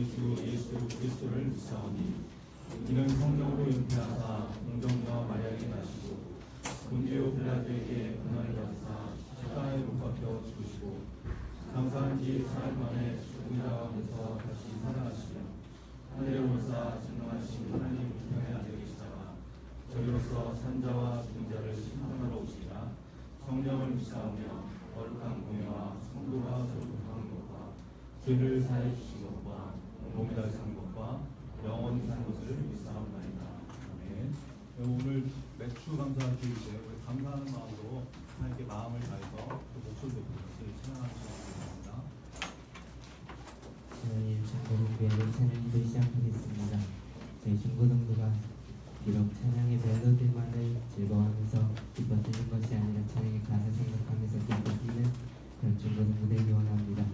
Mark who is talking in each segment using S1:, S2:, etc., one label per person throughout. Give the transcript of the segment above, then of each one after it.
S1: 우리 주 예수 그리스도를 믿사오니 이는 성령으로 잉태하사 공정녀 마리아에게 나시고 본디오 빌라도에게 고난을 받으사 십자가에 못 박혀 죽으시고 장사한 지 사흘 만에 죽은 자 가운데서 다시 살아나시며 하늘에 올사 전능하신 하나님 우편에 앉아 계시다가 저희로서 산자와 죽은 자를 심판하러 오시리라. 성령을 믿사오며 거룩한 공예와 성도가 서로 교통하는 것과 죄를 사해 주신 것과 몸이 다시는 것과 영원히 사는 것을 믿사옵나이다. 아멘. 오늘 매주 감사드리고요. 우리 감사하는 마음으로 하나님께 마음을 다해서 그 목소리로 같이 찬양하는 시간입니다.
S2: 하나님 중고등부의 찬양기도 시작하겠습니다. 저희 중고등부가 비록 찬양의 멜로디만을 즐거워하면서 기뻐 뛰는 것이 아니라 찬양의 가사 생각하면서 기뻐 뛰는 그런 중고등부 되기 원합니다.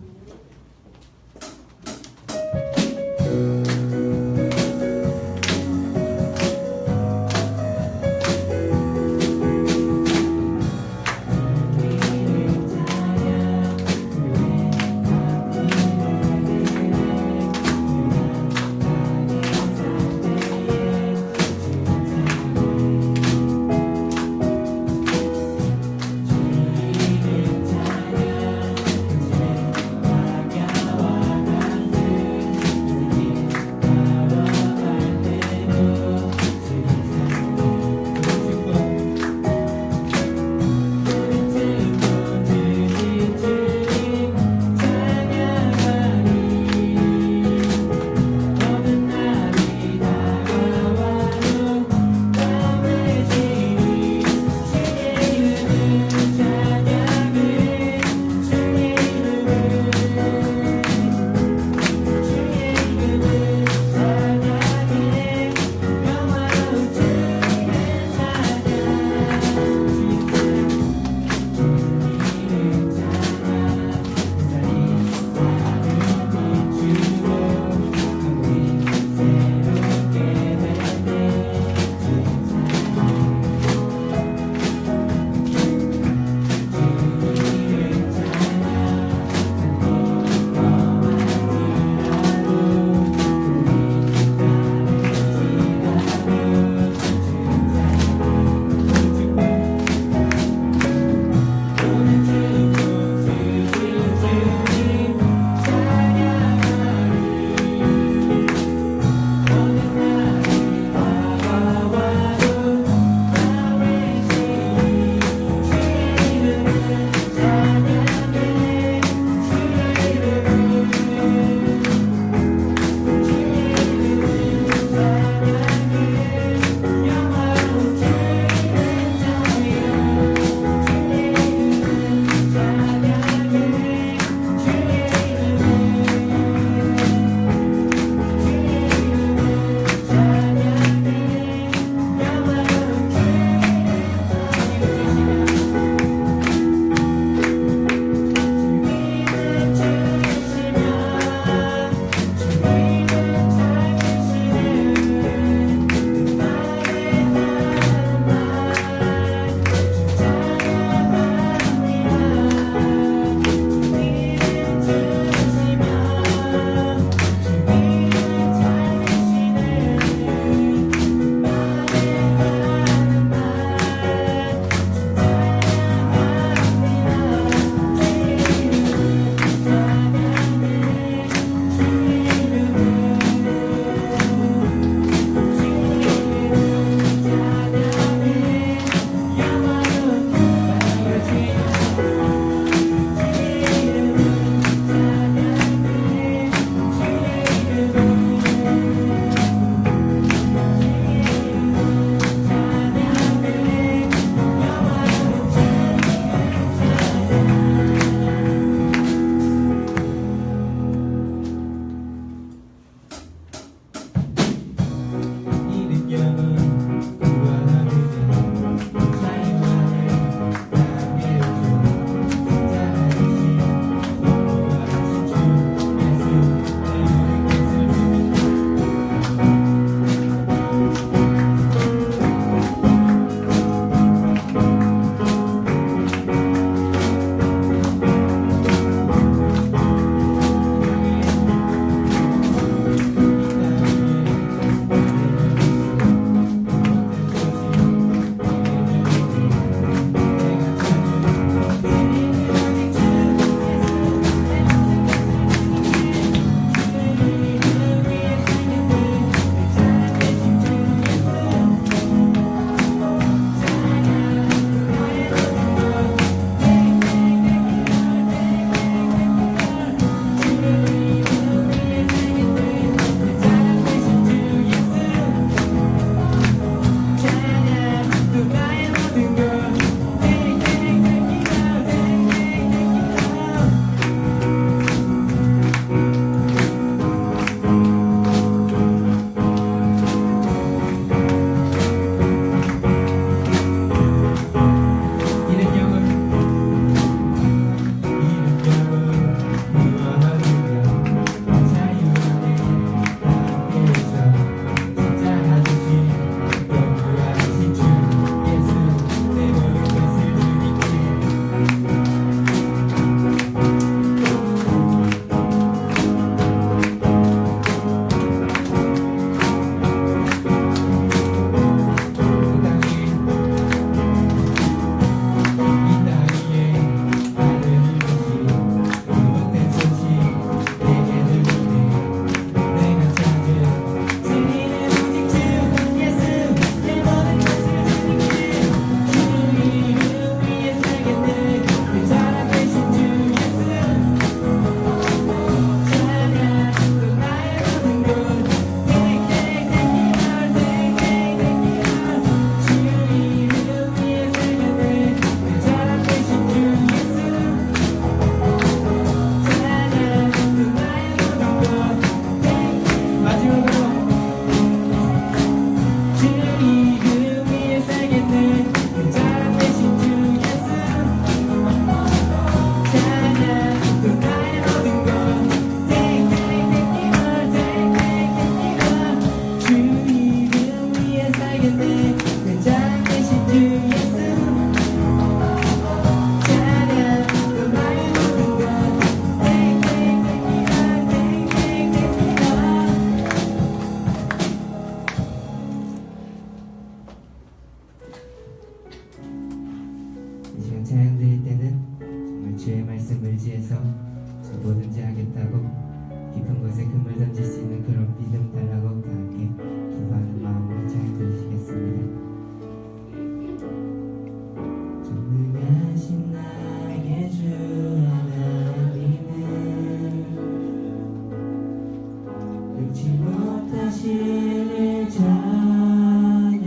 S2: 잊지 못하시는 자녀네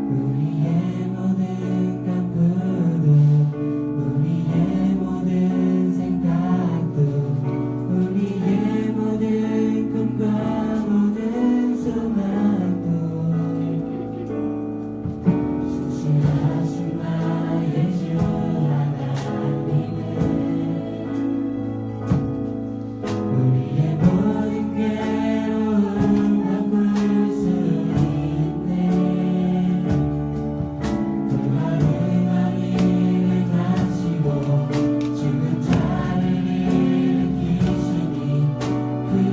S2: 우리의 모든 간구도 우리의 모든 생각도 우리의 모든 꿈과 모든 소망도 신실하신 나의 주 하나님은 우리의 모든 괴로움 바꿀 수 있네 그 하루가 일을 가시고 죽은 자를 일으키시니 그를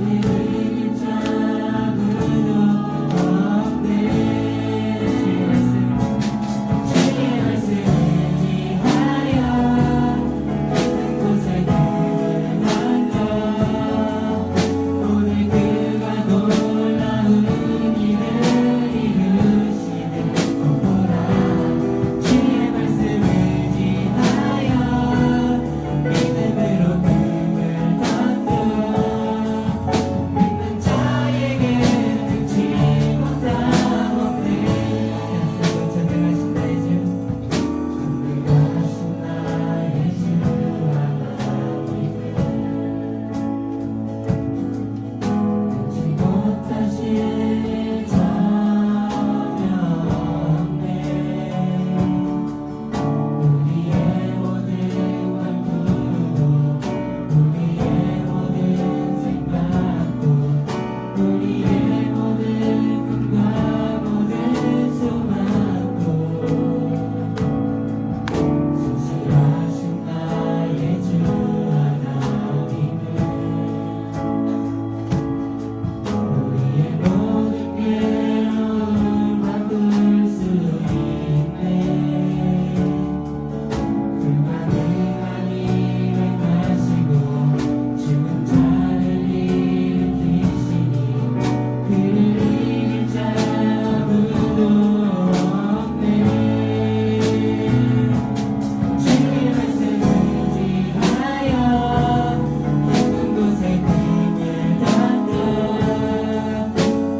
S2: 이길 자 아무도 없네 주의 말씀 의지하여 있는 곳에 금을 던져 오늘 그가 놀라운 일을 이루시는 보라 주의 말씀 의지하여 믿음으로 금을 던져 믿는 자에게 능치 못하옵네 전능하신 나의 주 전능하신 나의 주 하나님은 잊지 못하실 자녀네 우리의 모든 간구도 우리의 모든 생각도 우리의 모든 꿈과 모든 소망도 신실하신 나의 주 하나님은 우리의 모든 괴로움 바꿀 수 있네 그 가능한 일을 하시고 죽은 자를 일으키시니 그를 이길 자 아무도 없네 주의 말씀 의지하여 깊은 곳에 금을 던져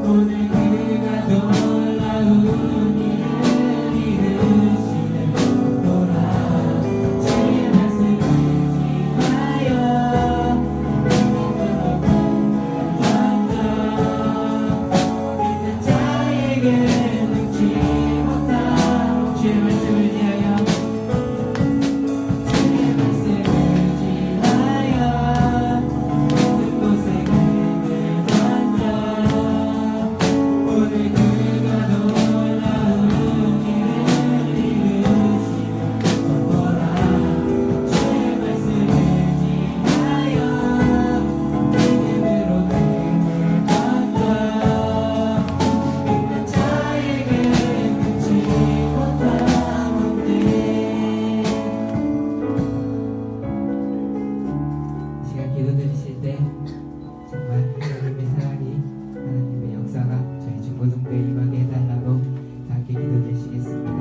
S2: 오늘 그가 놀라운 일을 이루시는 보라 주의 말씀 의지하여 믿음으로 금을 던져 믿는 자에게 능치 못하오 주의 말씀 의지하여 주의 말씀 의지하여 있는 곳에 금을 던져 오늘 그가 놀라운 일을 이루시는 보라 주의 말씀 의지하여 믿음으로 금을 던져 믿는 자에게 능치 못하옵네 이 시간 기도 드리실 때 정말 하나님의 사랑이 하나님의 역사가 저희 중고등부에 임하게 해달라고 다 함께 기도 드리시겠습니다.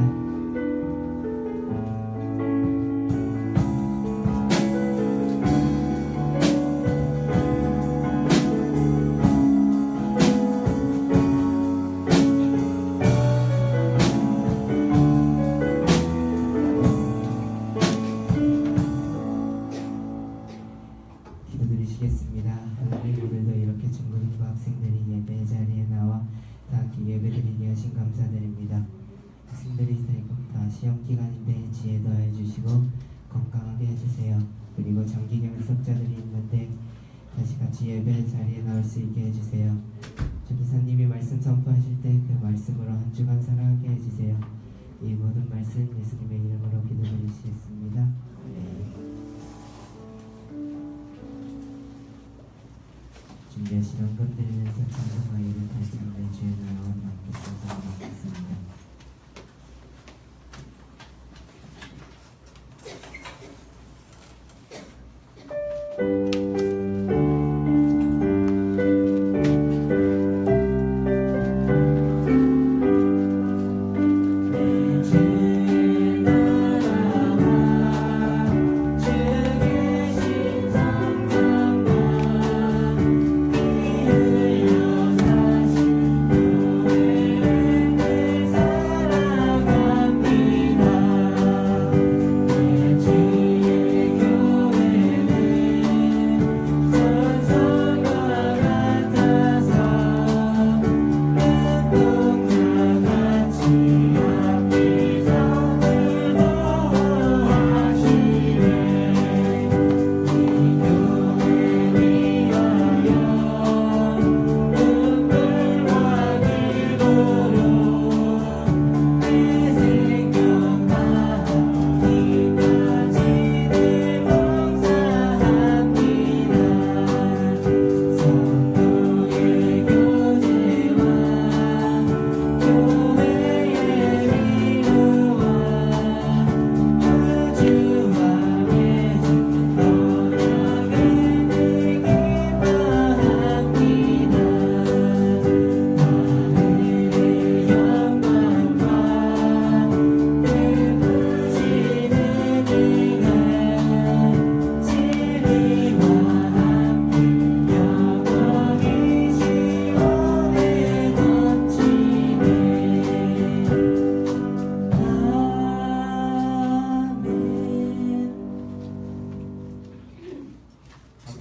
S2: 기도 드리시겠습니다. 하나님 오늘도 이렇게 중고등부 학생들이 예배 자리에 나와 다 함께 예배 드리게 하신 감사드립니다. 학생들이 다 시험 기간인데 지혜 더해 주시고 건강하게 해주세요. 그리고 장기경 수업자들이 있는데 다시 같이 예배 자리에 나올 수 있게 해주세요. 주기사님이 말씀 선포하실 때 그 말씀으로 한 주간 살아가게 해주세요. 이 모든 말씀 예수님의 이름으로 기도드리시겠습니다. 준비하신 헌금 드리면서 찬송하기를 달창된 주의 나라와 함께 찬송하겠습니다.
S3: 주의 나라와 주 계신 성전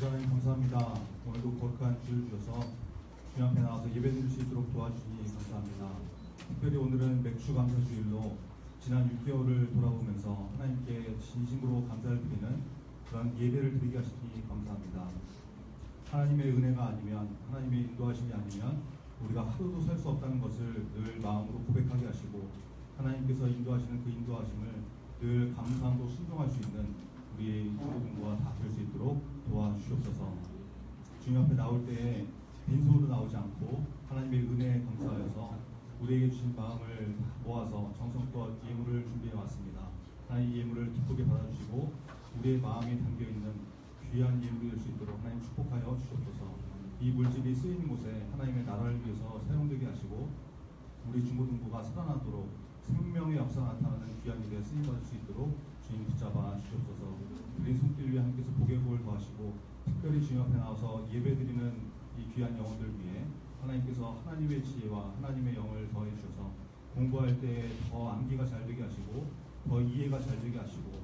S1: 하나님 감사합니다. 오늘도 거룩한 주를 주셔서 주님 앞에 나와서 예배 드릴 수 있도록 도와주시니 감사합니다. 특별히 오늘은 맥주 감사 주일로 지난 6개월을 돌아보면서 하나님께 진심으로 감사를 드리는 그런 예배를 드리게 하시니 감사합니다. 하나님의 은혜가 아니면, 하나님의 인도하심이 아니면 우리가 하루도 살 수 없다는 것을 늘 마음으로 고백하게 하시고, 하나님께서 인도하시는 그 인도하심을 늘 감사함으로 순종할 수 있는 우리 친구들과 다 될 수 있도록 도와주시옵소서. 주님 앞에 나올 때에 빈손으로 나오지 않고 하나님의 은혜에 감사하여서 우리에게 주신 마음을 모아서 정성껏 예물을 준비해 왔습니다. 하나님 이 예물을 기쁘게 받아주시고 우리의 마음에 담겨있는 귀한 예물이 될 수 있도록 하나님 축복하여 주시옵소서. 이 물질이 쓰이는 곳에 하나님의 나라를 위해서 사용되게 하시고 우리 중고등부가 살아나도록 생명의 앞서 나타나는 귀한 일에 쓰임받을 수 있도록 주님 붙잡아 주시옵소서. 우리 손길 위에 하나님께서 복의 복을 더하시고 특별히 주님 앞에 나와서 예배드리는 이 귀한 영혼들 위해 하나님께서 하나님의 지혜와 하나님의 영을 더해 주셔서 공부할 때 더 암기가 잘 되게 하시고 더 이해가 잘 되게 하시고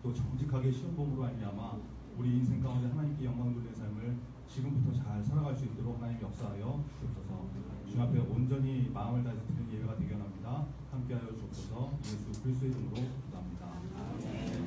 S1: 또 정직하게 시험범으로 말미암아 우리 인생 가운데 하나님께 영광 돌리는 삶을 지금부터 잘 살아갈 수 있도록 하나님 역사하여 주옵소서. 주님 앞에 온전히 마음을 다해서 드리는 예배가 되게 합니다. 함께하여 주옵소서. 예수 그리스도의 이름으로 기도합니다. 아멘.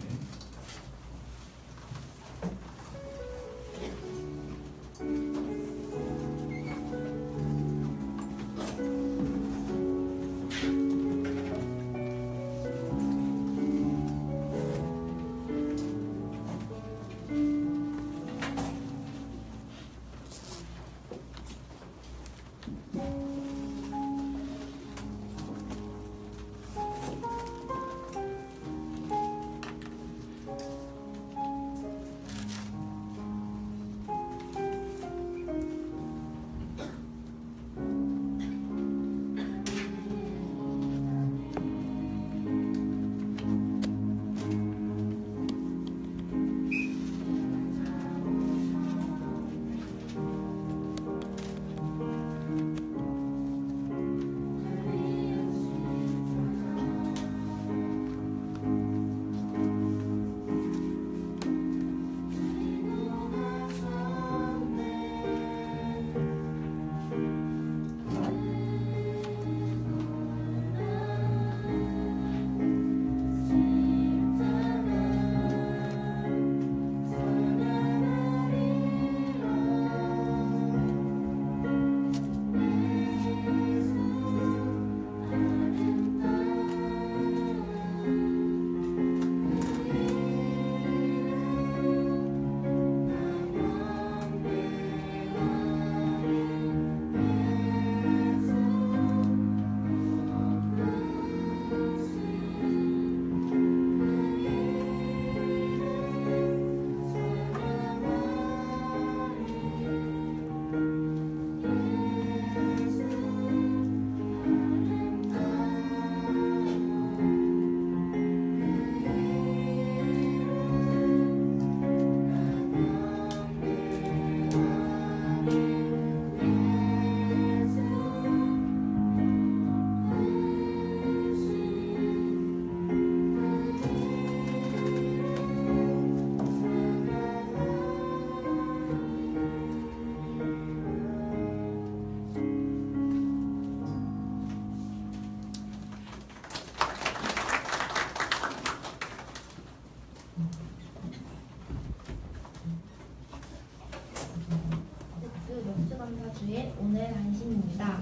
S3: 주일 오늘 안심입니다.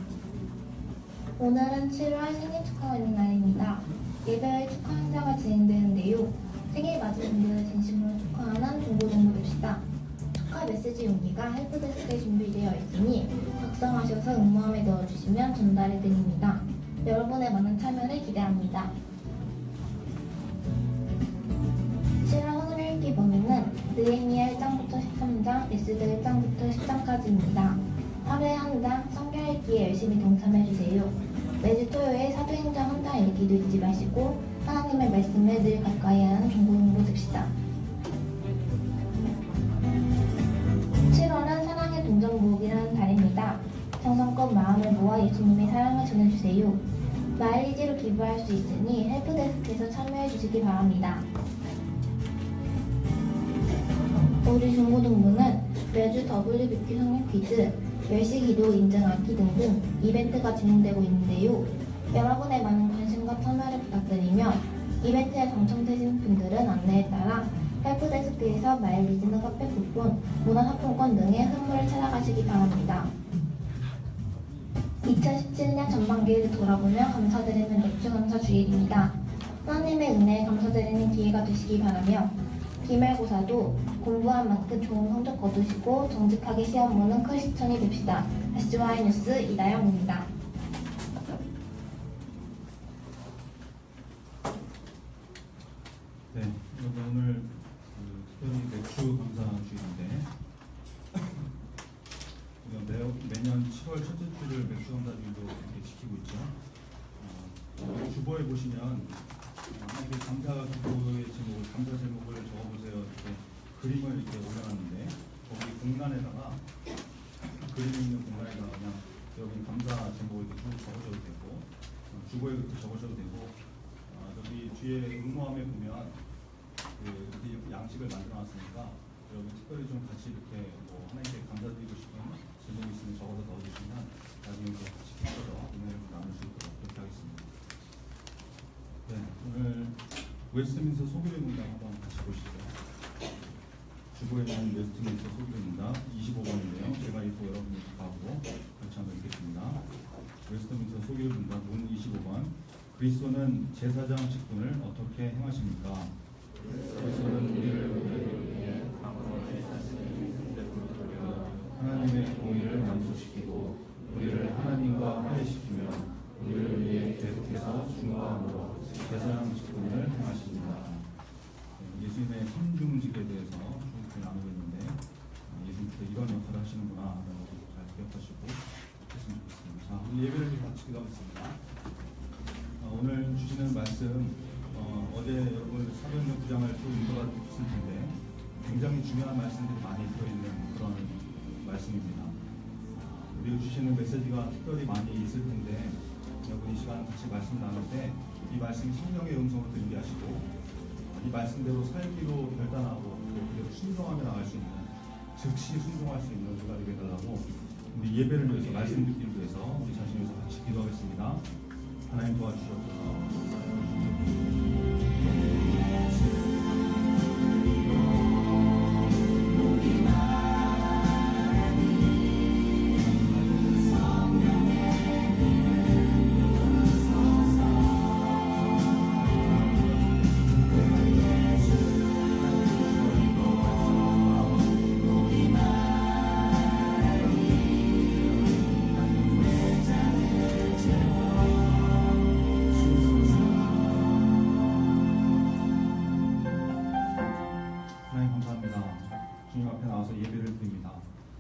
S3: 오늘은 7월 생일 축하하는 날입니다. 예배의 축하 행사가 진행되는데요. 생일 맞은 분들을 진심으로 축하하는 중고등부입시다. 축하 메시지 용기가 헬프데스크에 준비되어 있으니 작성하셔서 응모함에 넣어주시면 전달해 드립니다. 여러분의 많은 참여를 기대합니다. 7월 오늘 읽기 범위는 느헤미야 1장부터 13장, 에스더 1장부터 10장까지입니다. 하루에 한 장 성경 읽기에 열심히 동참해주세요. 매주 토요일 사도행전 한 장 읽기도 잊지 마시고 하나님의 말씀을 늘 가까이 하는 중고등부 됩시다. 7월은 사랑의 동정부엌이라는 달입니다. 정성껏 마음을 모아 예수님의 사랑을 전해주세요. 마일리지로 기부할 수 있으니 헬프데스크에서 참여해주시기 바랍니다. 우리 중고등부는 매주 WBQ 성인 퀴즈, 멸시기도 인증 악기 등등 이벤트가 진행되고 있는데요. 여러분의 많은 관심과 참여를 부탁드리며 이벤트에 당첨되신 분들은 안내에 따라 헬프데스크에서 마일리지나 카페 쿠폰, 문화상품권 등의 선물을 찾아가시기 바랍니다. 2017년 전반기를 돌아보며 감사드리는 맥주 감사 주일입니다. 하나님의 은혜에 감사드리는 기회가 되시기 바라며 기말고사도 공부한 만큼 좋은 성적 거두시고 정직하게 시험 보는 크리스천이 됩시다. SY 뉴스 이다영입니다.
S4: 네, 여러분 오늘 특별히 맥주 감사 주일인데 우리가 매년 7월 첫째 주를 맥주 감사 주일로 이렇게 지키고 있죠. 주보에 보시면 하나님께 감사 기도의 제목, 감사 제목을 적어보세요. 이렇게 그림을 이렇게 올려놨는데 거기 공간에다가 그림 있는 공간에다가 그냥 여기 감사 제목을 이렇게 쭉 적으셔도 되고 주보에 이렇게 적으셔도 되고 여기 뒤에 응모함에 보면 이렇게 양식을 만들어놨으니까 여러분 특별히 좀 같이 이렇게 뭐 하나님께 감사드리고 싶은 제목이 있으면 적어서 넣어주시면 나중에 또 같이 붙여서 은혜를 나눌 수 있도록 그렇게 하겠습니다. 네, 오늘 웨스트민스터 소규례 문장 한번 같이 보시죠. 주보에 있는 웨스트민스터 소규례 문장 25번인데요. 제가 읽고 여러분이 가고 같이 한번 읽겠습니다. 웨스트민스터 소규례 문장 문 25번. 그리스도는 제사장 직분을 어떻게 행하십니까? 그리스도는 우리를 위해 하나님의 공의를 완수시키고 우리를 하나님과 화해시키며 우리를 위해 계속해서 중화함으로 제사장 직분을 행하십니다. 예수님의 삼중직에 대해서 좀 나누고 있는데 예수님께서 이런 역할을 하시는구나 라고 잘 기억하시고 했으면 좋겠습니다. 자, 우리 예배를 같이 기도하겠습니다. 오늘 주시는 말씀 어제 여러분 사도행전 9장을 또 읽어봤을 텐데 굉장히 중요한 말씀들이 많이 들어있는 그런 말씀입니다. 우리가 주시는 메시지가 특별히 많이 있을 텐데 여러분 이 시간 같이 말씀 나눌 때 이 말씀이 성령의 음성으로 들리게 하시고 이 말씀대로 살기로 결단하고 또 그대로 순종하며 나갈 수 있는 즉시 순종할 수 있는 우리가 되게 해달라고 우리 예배를 위해서 말씀 듣기를 위해서 우리 자신을 위해서 같이 기도하겠습니다. 하나님 도와주시옵소서.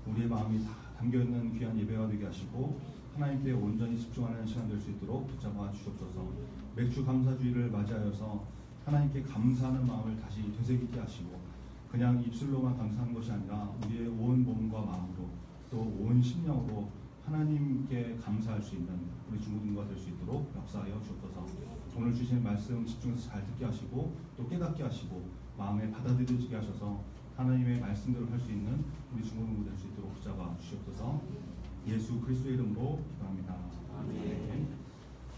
S4: 우리의 마음이 다 담겨있는 귀한 예배가 되게 하시고 하나님께 온전히 집중하는 시간 될 수 있도록 붙잡아 주옵소서. 맥주 감사주의를 맞이하여서 하나님께 감사하는 마음을 다시 되새기게 하시고 그냥 입술로만 감사하는 것이 아니라 우리의 온 몸과 마음으로 또 온 심령으로 하나님께 감사할 수 있는 우리 중고등부가 될 수 있도록 역사하여 주옵소서. 오늘 주신 말씀 집중해서 잘 듣게 하시고 또 깨닫게 하시고 마음에 받아들여지게 하셔서 하나님의 말씀대로 할 수 있는 우리 중고등부 될 수 있도록 붙잡아 주시옵소서. 예수 그리스도의 이름으로 기도합니다. 아멘.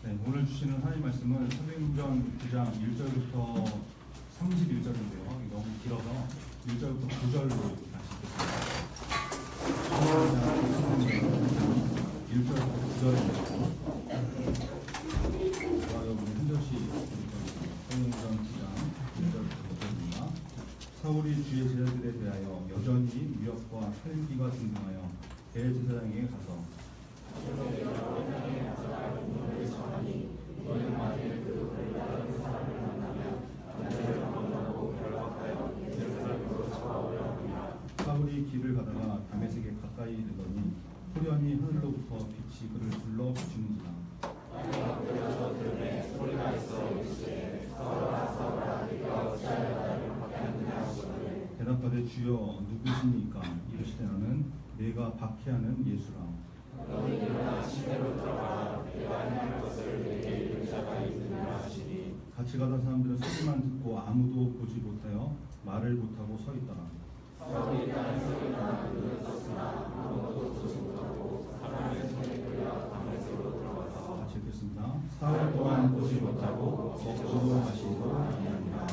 S4: 네, 오늘 주시는 하나님 말씀은 사도행전 9장 1절부터 31절인데요. 너무 길어서 1절부터 9절로 다시 읽겠습니다. 1절부터 9절입니다. 여러분 한 절씩 사도행전 9장 1절부터 9절입니다. 사울이 주의 제자들에 대하여 여전히 위협과 살인기가 등등하여 대제사장에게 가서 사울이 길을 가다가 다메섹에 가까이 이르더니 호련히 하늘로부터 빛이 그를 둘러 비추는지라. 대답하되 주여 누구십니까? 이르시되 나는 내가 박해하는 예수라. 같이 가던 사람들은 소리만 듣고 아무도 보지 못하여 말을 못하고 서 있더라. 같이 읽겠습니다. 사흘 동안 보지 못하고 먹지도 마시지도 아니하니라.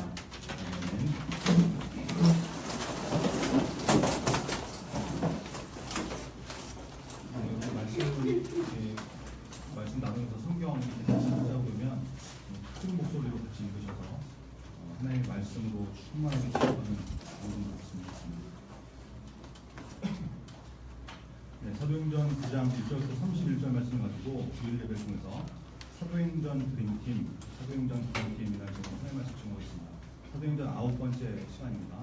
S4: 말씀 나누면서 성경 같이 읽어보면 큰 목소리로 같이 읽으셔서 하나님의 말씀으로 충만하게 기도하는 모든 말씀이 있습니다. 네, 사도행전 9장 1절부터 31절 말씀을 가지고 주일 예배를 통해서 사도행전 드림팀, 사도행전 드림팀이라는 제목으로 하나님 말씀 증거하고 있습니다. 사도행전 9번째 시간입니다.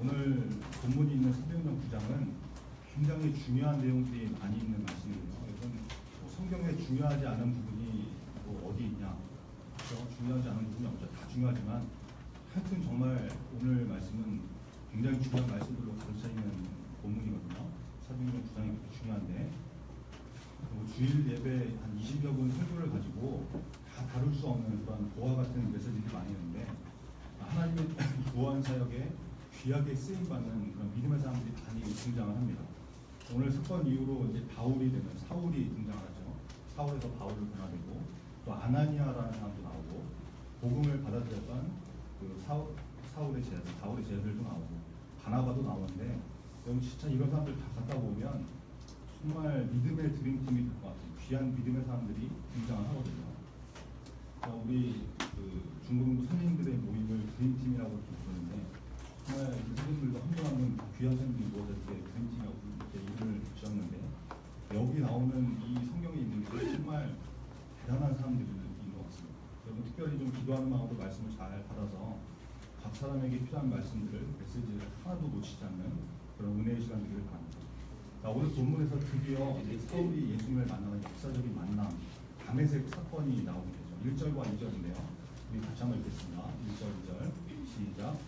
S4: 오늘 본문이 있는 사도행전 9장은 굉장히 중요한 내용들이 많이 있는 말씀이에요. 이건 성경에 중요하지 않은 부분이 어디 있냐? 그렇죠? 중요하지 않은 부분이 없죠. 다 중요하지만 하여튼 정말 오늘 말씀은 굉장히 중요한 말씀들로 가득 있는 본문이거든요. 사도행전 9장이 그렇게 중요한데 주일 예배 한 20여 분 설교를 가지고 다 다룰 수 없는 그런 보화 같은 메시지들이 많이 있는데 하나님의 구원 사역에 귀하게 쓰임받는 그런 믿음의 사람들이 많이 등장을 합니다. 오늘 사건 이후로 이제 바울이 되면 사울이 등장하죠. 사울에서 바울로 변화되고 또 아나니아라는 사람도 나오고 복음을 받아들였던 그 사울의 제자들, 바울의 제자들도 나오고 바나바도 나오는데 여러분 진짜 이런 사람들 다 갖다 보면 정말 믿음의 드림팀이 될 것 같아요. 귀한 믿음의 사람들이 등장을 하거든요. 우리 그 중국부 선생님들의 모임을 드림팀이라고 부르는데 정말 이 선생님들도 한 명 한 명 귀한 선생님들이 모여서 이렇게 드림팀이라고 이렇게 이름을 지었는데 여기 나오는 이 성경에 있는 게 정말 대단한 사람들인 것 같습니다. 여러분 특별히 좀 기도하는 마음으로 말씀을 잘 받아서 각 사람에게 필요한 말씀들을 메시지를 하나도 놓치지 않는 그런 은혜의 시간 되기를 바랍니다. 자, 오늘 본문에서 드디어 사울이 예수님을 만나는 역사적인 만남, 다메섹 사건이 나오게 되죠. 1절과 2절인데요. 우리 같이 한번 읽겠습니다. 1절, 2절 시작.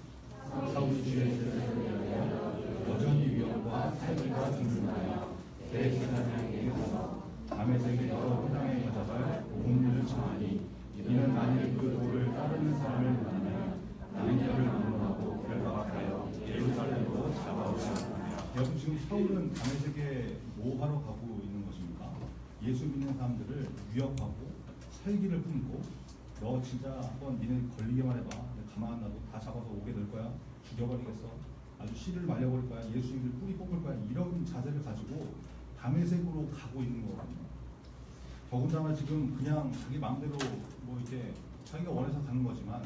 S4: 사울이 주의 제자들을 위하여 여전히 위험과 살기가 중중하여 대제사장에게 가서 다메섹의 여러 회당에 가져갈 공문을 청하니 이는 만일 그 도를 따르는 사람을 만나면 남녀를 막론하고 결박하여 예루살렘으로 잡아오라. 여러분 지금 사울은 다메섹에 뭐 하러 가고 있는 것입니까? 예수 믿는 사람들을 위협하고 살기를 품고 너 진짜 한번 니네 걸리게만 해봐. 가만 안 놔도 다 잡아서 오게 될 거야. 죽여버리겠어. 아주 씨를 말려버릴 거야. 예수님들 뿌리 뽑을 거야. 이런 자세를 가지고 다메섹으로 가고 있는 거거든요. 더군다나 지금 그냥 자기 마음대로 뭐 이렇게 자기가 원해서 가는 거지만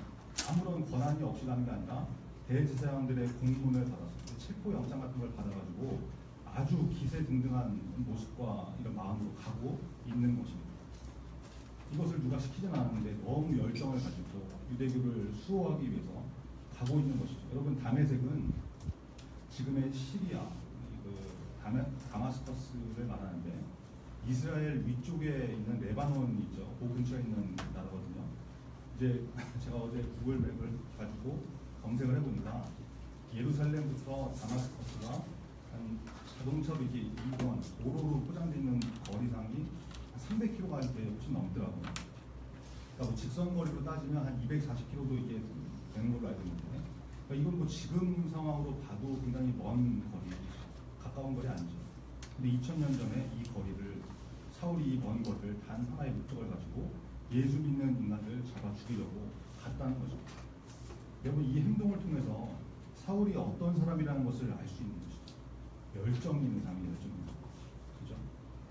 S4: 아무런 권한이 없이 가는 게 아니라 대제사장들의 공문을 받아서 체포 영장 같은 걸 받아가지고 아주 기세등등한 모습과 이런 마음으로 가고 있는 것입니다. 이것을 누가 시키지는 않았는데 너무 열정을 가지고 유대교를 수호하기 위해서 가고 있는 것이죠. 여러분 다메섹은 지금의 시리아, 다마스커스를 말하는데 이스라엘 위쪽에 있는 레바논이 있죠. 그 근처에 있는 나라거든요. 이제 제가 어제 구글 맵을 가지고 검색을 해보니까 예루살렘부터 다마스커스가 한 자동차로 이게 이동한 도로로 포장되어 있는 거리상이 300km가 이렇게 훨씬 넘더라고요. 그러니까 뭐 직선 거리로 따지면 한 240km도 이게 되는 걸로 알고 있는데, 그러니까 이건 뭐 지금 상황으로 봐도 굉장히 먼 거리, 가까운 거리 아니죠. 근데 2000년 전에 이 거리를 사울이 이 먼 거리를 단 하나의 목적을 가지고 예수 믿는 인간을 잡아 죽이려고 갔다는 거죠. 여러분 이 행동을 통해서 사울이 어떤 사람이라는 것을 알 수 있는 것이죠. 열정이 있는 사람이 열정이 있는 거죠. 그죠?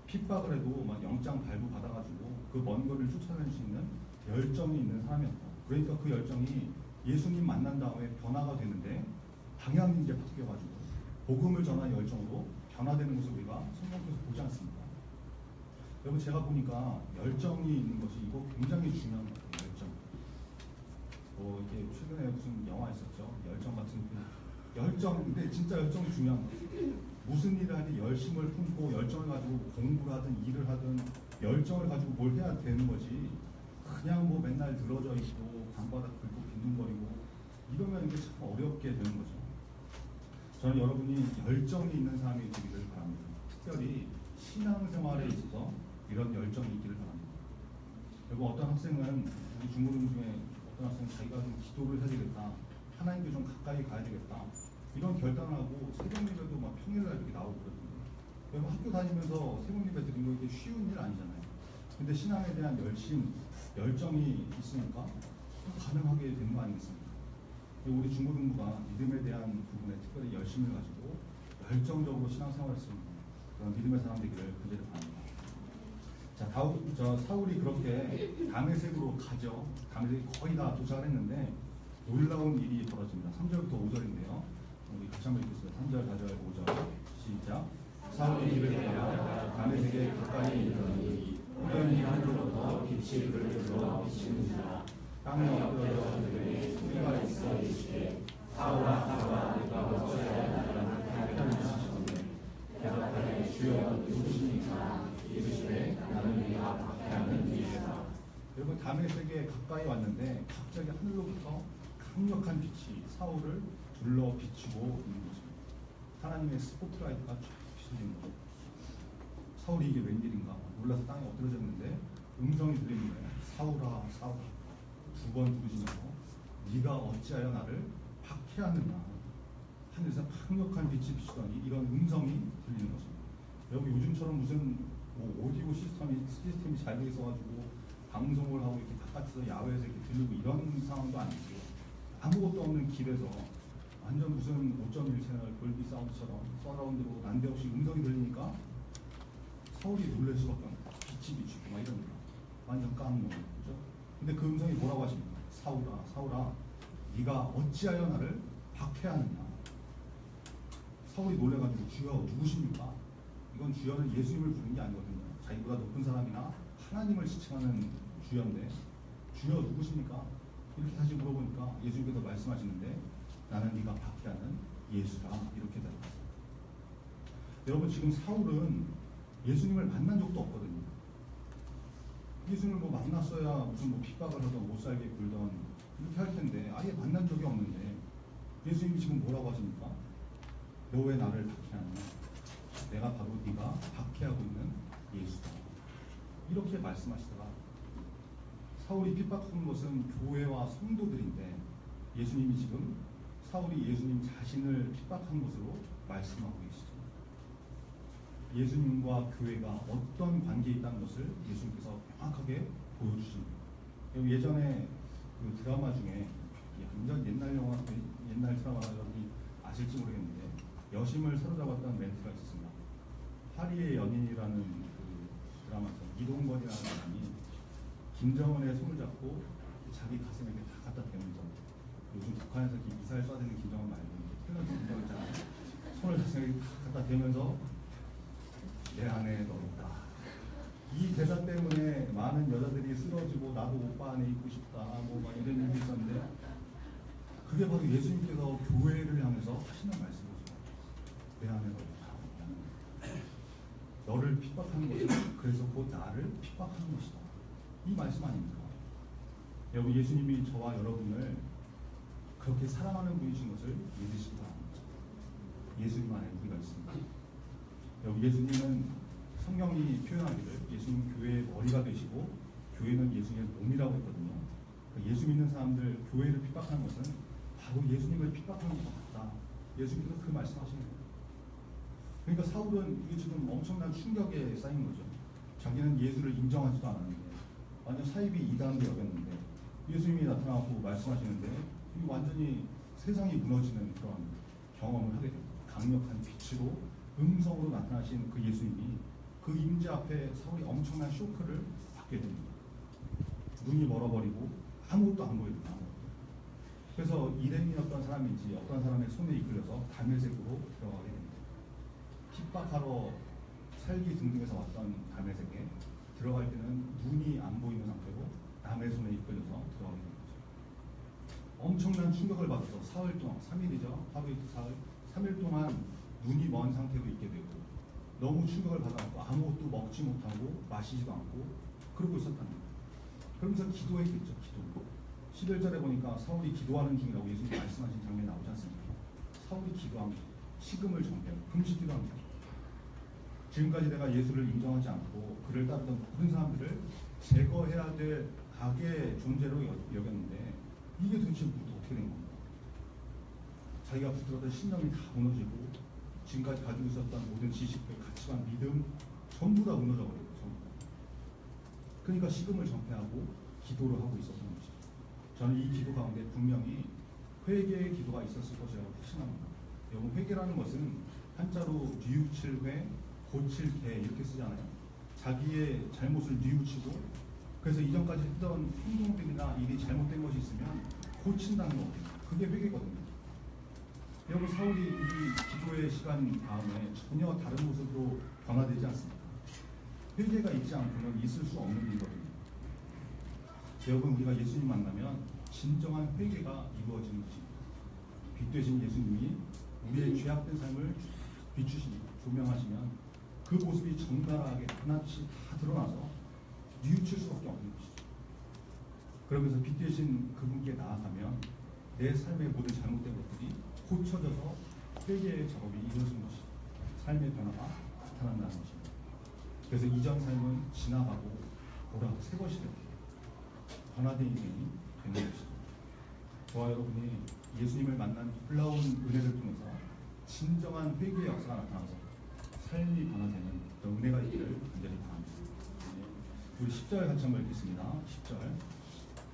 S4: 핍박을 해도 막 영장 발부 받아가지고 그 먼 거리를 쫓아낼 수 있는 열정이 있는 사람이었다. 그러니까 그 열정이 예수님 만난 다음에 변화가 되는데 방향이 이제 바뀌어가지고 복음을 전하는 열정으로 변화되는 것을 우리가 성경에서 보지 않습니까? 여러분 제가 보니까 열정이 있는 것이 이거 굉장히 중요한 것 같아요. 열정. 이렇게 최근에 무슨 영화 있었죠? 열정 같은 열정. 근데 진짜 열정이 중요한 거예요. 무슨 일을 하든 열심을 품고 열정을 가지고 공부를 하든 일을 하든 열정을 가지고 뭘 해야 되는 거지. 그냥 뭐 맨날 늘어져 있고 방바닥 긁고 빈둥거리고 이러면 이게 참 어렵게 되는 거죠. 저는 여러분이 열정이 있는 사람이 되기를 바랍니다. 특별히 신앙생활에 있어서 이런 열정이 있기를 바랍니다. 여러분 어떤 학생은 우리 중고등 중에 어떤 학생은 자기가 좀 기도를 해야 되겠다. 하나님께 좀 가까이 가야 되겠다. 이런 결단을 하고 새벽 예배도 막 평일날 이렇게 나오고 그러거든요. 여러분 학교 다니면서 새벽 예배 드리는 거 이게 쉬운 일 아니잖아요. 근데 신앙에 대한 열정이 있으니까 가능하게 되는 거 아니겠습니까? 우리 중고등부가 믿음에 대한 부분에 특별히 열심을 가지고 열정적으로 신앙생활을 쓰는 그런 믿음의 사람 되기를 간절히 바랍니다. 자, 사울이 그렇게 다메섹으로 가죠. 다메섹이 거의 다 도착을 했는데 놀라운 일이 벌어집니다. 3절부터 5절인데요. 우리 같이 한번 읽겠습니다. 3절, 4절, 5절 시작. 사울이 길을 가다가 다메섹에 가까이 이르더니 우연히 하늘로부터 빛이 그를 들어 비치는지라 땅에 엎드려져 그들의 소리가 있어 이르시되 사울아 사울아 내가 어찌하여 나를 박해하느냐 대답하되 주여 누구십니까 이르시되 나는 네가 박해하는 이유다. 여러분 다메섹에 가까이 왔는데 갑자기 하늘로부터 강력한 빛이 사울을 둘러 비추고 있는 것입니다. 하나님의 스포트라이트가 쫙 비춰지는 거죠. 사울이 이게 웬일인가 놀라서 땅에 엎드러졌는데 음성이 들리는 거예요. 사울아 사울아 두 번 부르시면서 네가 어찌하여 나를 박해하느냐. 하늘에서 강력한 빛이 비추더니 이런 음성이 들리는 것입니다. 여기 요즘처럼 무슨 오디오 시스템이 잘 돼 있어가지고 방송을 하고 이렇게 바깥에서 야외에서 이렇게 들리고 이런 상황도 아니고 아무것도 없는 길에서 완전 무슨 5.1 채널 돌비 사운드처럼 서라운드로 난데없이 음성이 들리니까 사울이 놀랄 수밖에 없는 빛이 비추고 막 이런 거 완전 깜놀 그죠? 근데 그 음성이 뭐라고 하십니까? 사울아 사울아 네가 어찌하여 나를 박해하느냐. 사울이 놀래가지고 주여 누구십니까? 이건 주여는 예수님을 부르는 게 아니거든요. 자기보다 높은 사람이나 하나님을 지칭하는 주여인데 주여 누구십니까? 이렇게 다시 물어보니까 예수님께서 말씀하시는데 나는 네가 박해하는 예수라 이렇게 대답했어요. 여러분 지금 사울은 예수님을 만난 적도 없거든요. 예수님을 만났어야 무슨 핍박을 하던 못 살게 굴던 이렇게 할 텐데 아예 만난 적이 없는데 예수님이 지금 뭐라고 하십니까? 너 왜 나를 박해하느냐? 내가 바로 네가 박해하고 있는 예수다. 이렇게 말씀하시더라. 사울이 핍박하는 것은 교회와 성도들인데 예수님이 지금 사울이 예수님 자신을 핍박한 것으로 말씀하고 계시죠. 예수님과 교회가 어떤 관계에 있다는 것을 예수님께서 명확하게 보여주십니다. 예전에 그 드라마 중에 완전 옛날 영화, 옛날 드라마라 여러분이 아실지 모르겠는데 여심을 사로잡았다는 멘트가 있었습니다. 파리의 연인이라는 그 드라마에서 이동건이라는 사람이 김정은의 손을 잡고 자기 가슴에 이렇게 다 갖다 대면서 요즘 북한에서 이렇게 미사일 쏴대는 김정은 말고 텔레비 김정은 있잖아요. 손을 가슴에 다 갖다 대면서 내 안에 너 있다. 이 대사 때문에 많은 여자들이 쓰러지고 나도 오빠 안에 있고 싶다 뭐 막 이런 일이 있었는데 그게 바로 예수님께서 교회를 향해서 하시는 말씀이죠. 내 안에 너 있다. 너를 핍박하는 것은 그래서 곧 나를 핍박하는 것이다. 이 말씀 아닙니까? 여러분 예수님이 저와 여러분을 그렇게 사랑하는 분이신 것을 믿으시기 바랍니다. 예수님 안에 우리가 있습니다. 여러분 예수님은 성경이 표현하기를 예수님 교회의 머리가 되시고 교회는 예수님의 몸이라고 했거든요. 예수 믿는 사람들 교회를 핍박하는 것은 바로 예수님을 핍박하는 것 같다. 예수님께서 그 말씀하시는 거예요. 그러니까 사울은 이게 지금 엄청난 충격에 쌓인 거죠. 자기는 예수를 인정하지도 않았는데 완전 사이비 이단으로 여겼는데 예수님이 나타나고 말씀하시는데 이 완전히 세상이 무너지는 그런 경험을 하게 됩니다. 강력한 빛으로 음성으로 나타나신 그 예수님이 그 임재 앞에 사울이 엄청난 쇼크를 받게 됩니다. 눈이 멀어버리고 아무것도 안 보입니다. 그래서 일행이었던 사람인지 어떤 사람의 손에 이끌려서 다메섹으로 들어가게 됩니다. 핍박하러 살기 등등해서 왔던 다메섹에 들어갈 때는 눈이 안 보이는 상태로 남의 손에 이끌려서 들어가게 됩니다. 엄청난 충격을 받아서 사흘 동안, 3일이죠. 하루 이틀 사흘, 3일 동안 눈이 먼 상태로 있게 되고 너무 충격을 받아서 아무것도 먹지 못하고 마시지도 않고 그러고 있었다는 거예요. 그러면서 기도했겠죠. 기도. 11절에 보니까 사울이 기도하는 중이라고 예수님이 말씀하신 장면이 나오지 않습니까? 사울이 기도합니다. 식음을 정죄하고 금식 기도합니다. 지금까지 내가 예수를 인정하지 않고 그를 따르던 모든 사람들을 제거해야 될 악의 존재로 여겼는데 이게 도대체 어떻게 된 겁니까? 자기가 붙들었던 신념이 다 무너지고 지금까지 가지고 있었던 모든 지식들, 가치관, 믿음 전부 다 무너져 버리고 전부 다. 그러니까 식음을 정패하고 기도를 하고 있었던 것이죠. 저는 이 기도 가운데 분명히 회개의 기도가 있었을 것이라고 확신합니다. 여러분, 회개라는 것은 한자로 뉘우칠 회, 고칠 개 이렇게 쓰잖아요. 자기의 잘못을 뉘우치고 그래서 이전까지 했던 행동들이나 일이 잘못된 것이 있으면 고친다는 거거든요. 그게 회개거든요. 여러분, 사울이 이 기도의 시간 다음에 전혀 다른 모습으로 변화되지 않습니다. 회개가 있지 않고는 있을 수 없는 일이거든요. 여러분, 우리가 예수님 만나면 진정한 회개가 이루어지는 것입니다. 빛 되신 예수님이 우리의 죄악된 삶을 비추시고 조명하시면 그 모습이 정갈하게 하나씩 다 드러나서 뉘우칠 수밖에 없는 것이죠. 그러면서 빛 되신 그분께 나아가면 내 삶의 모든 잘못된 것들이 고쳐져서 회개의 작업이 이루어진 것이죠. 삶의 변화가 나타난다는 것입니다. 그래서 이전 삶은 지나가고 보라 새 것이 되고 변화된 인생이 되는 것이죠. 저와 여러분이 예수님을 만난 놀라운 은혜를 통해서 진정한 회개의 역사가 나타나서 삶이 변화되는 그런 은혜가 있기를 간절히 바랍니다. 우리 10절 같이 한번 읽겠습니다. 10절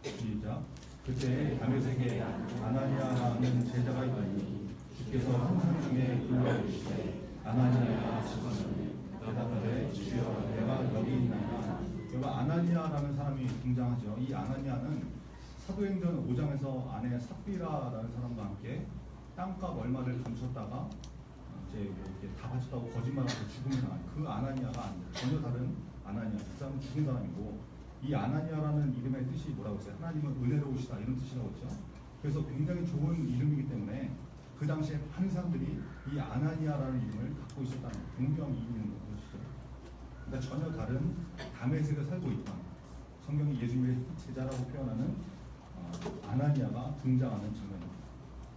S4: 시작. 그때 다메섹에 아나니아라는 제자가 있더니 주께서 환상 중에 불러오시되 아나니아가 하시거늘 대답하되 주여 내가 여기 있나이다. 여기 아나니아라는 사람이 등장하죠. 이 아나니아는 사도행전 5장에서 아내 삽비라라는 사람과 함께 땅값 얼마를 감췄다가 이제 뭐 이렇게 다 바쳤다고 거짓말하고 죽음을 당한 그 아나니아가 아니에요. 전혀 다른 아나니아. 그 사람은 죽은 사람이고, 이 아나니아라는 이름의 뜻이 뭐라고 했어요? 하나님은 은혜로우시다 이런 뜻이라고 했죠. 그래서 굉장히 좋은 이름이기 때문에 그 당시에 많은 사람들이 이 아나니아라는 이름을 갖고 있었다는 동경이 있는 것이죠. 그러니까 전혀 다른 다메섹에 살고 있던, 성경이 예수님의 제자라고 표현하는 아나니아가 등장하는 장면입니다.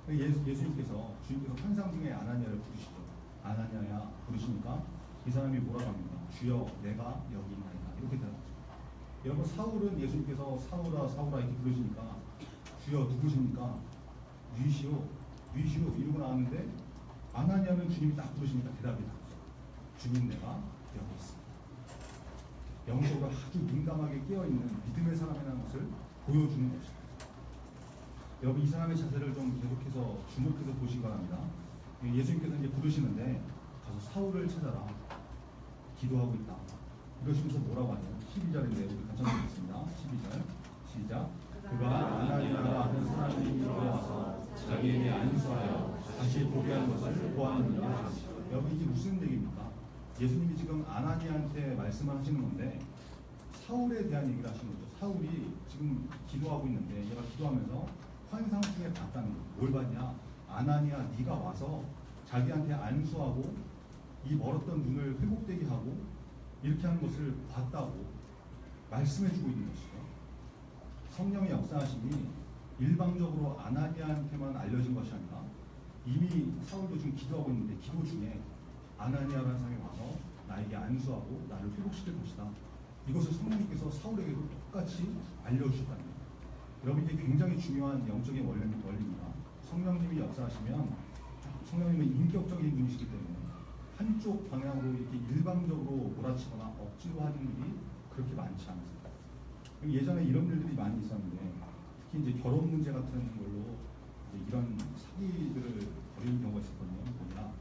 S4: 예수님께서 주님께서 환상 중에 아나니아를 부르시죠. 아나니아야 부르시니까 이 사람이 뭐라고 합니까? 주여 내가 여기 있나이다 이렇게 대답하죠. 여러분, 사울은 예수님께서 사울아 사울아 이렇게 부르시니까 주여 누구십니까? 뉘시오 뉘시오 이러고 나왔는데, 아나니아는 주님이 딱 부르시니까 대답이 나오죠. 주님 내가 여기 있습니다. 영적으로 아주 민감하게 깨어있는 믿음의 사람이라는 것을 보여주는 것입니다. 여러분, 이 사람의 자세를 좀 계속해서 주목해서 보시기 바랍니다. 예수님께서 이제 부르시는데 가서 사울을 찾아라 기도하고 있다 이러시면서 뭐라고 하냐면 12절인데 우리 같이 한번 읽겠습니다. 12절 시작. 그가 아나니아라 하는 사람이 들어와서 자기에게 안수하여 다시 보게 한 것을 보았느니라. 여러분, 이게 무슨 얘기입니까? 예수님이 지금 아나니아한테 말씀을 하시는 건데 사울에 대한 얘기를 하시는 거죠. 사울이 지금 기도하고 있는데 얘가 기도하면서 환상 중에 봤다는 거예요. 뭘 봤냐? 아나니아 네가 와서 자기한테 안수하고 이 멀었던 눈을 회복되게 하고 이렇게 하는 것을 봤다고 말씀해주고 있는 것이죠. 성령의 역사하심이 일방적으로 아나니아한테만 알려진 것이 아니라 이미 사울도 지금 기도하고 있는데 기도 중에 아나니아라는 사람이 와서 나에게 안수하고 나를 회복시킬 것이다. 이것을 성령님께서 사울에게도 똑같이 알려주셨다는 거예요. 여러분, 이게 굉장히 중요한 영적인 원리입니다. 성령님이 역사하시면 성령님은 인격적인 분이시기 때문에 한쪽 방향으로 이렇게 일방적으로 몰아치거나 억지로 하는 일이 그렇게 많지 않습니다. 예전에 이런 일들이 많이 있었는데, 특히 이제 결혼 문제 같은 걸로 이런 사기들을 벌이는 경우가 있었거든요. 뭐냐,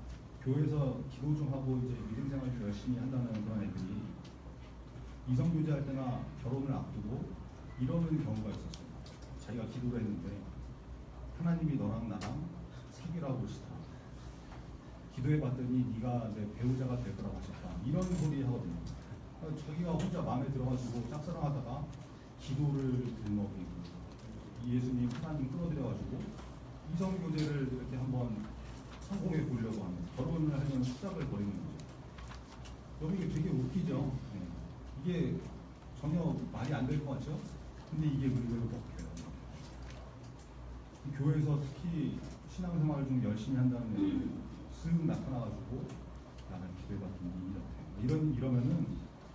S4: 교회에서 기도 좀 하고 이제 믿음 생활 좀 열심히 한다는 그런 애들이 이성교제할 때나 결혼을 앞두고 이러는 경우가 있었어요. 자기가 기도를 했는데 하나님이 너랑 나랑 사귀라고 하시더라. 기도해봤더니 네가 내 배우자가 될 거라고 하셨다. 이런 소리 하거든요. 자기가 혼자 마음에 들어가지고 짝사랑하다가 기도를 들먹이고 예수님 하나님 끌어들여가지고 이성교제를 이렇게 한번 성공해 보려고 하면 결혼을 하면 수작을 벌이는 거죠. 여러분, 이게 되게 웃기죠. 네. 이게 전혀 말이 안 될 것 같죠? 근데 이게 의외로 먹혀요. 교회에서 특히 신앙생활을 좀 열심히 한다는 애들이 쓱 나타나가지고 나는 기도해봤더니 이렇대. 이러면은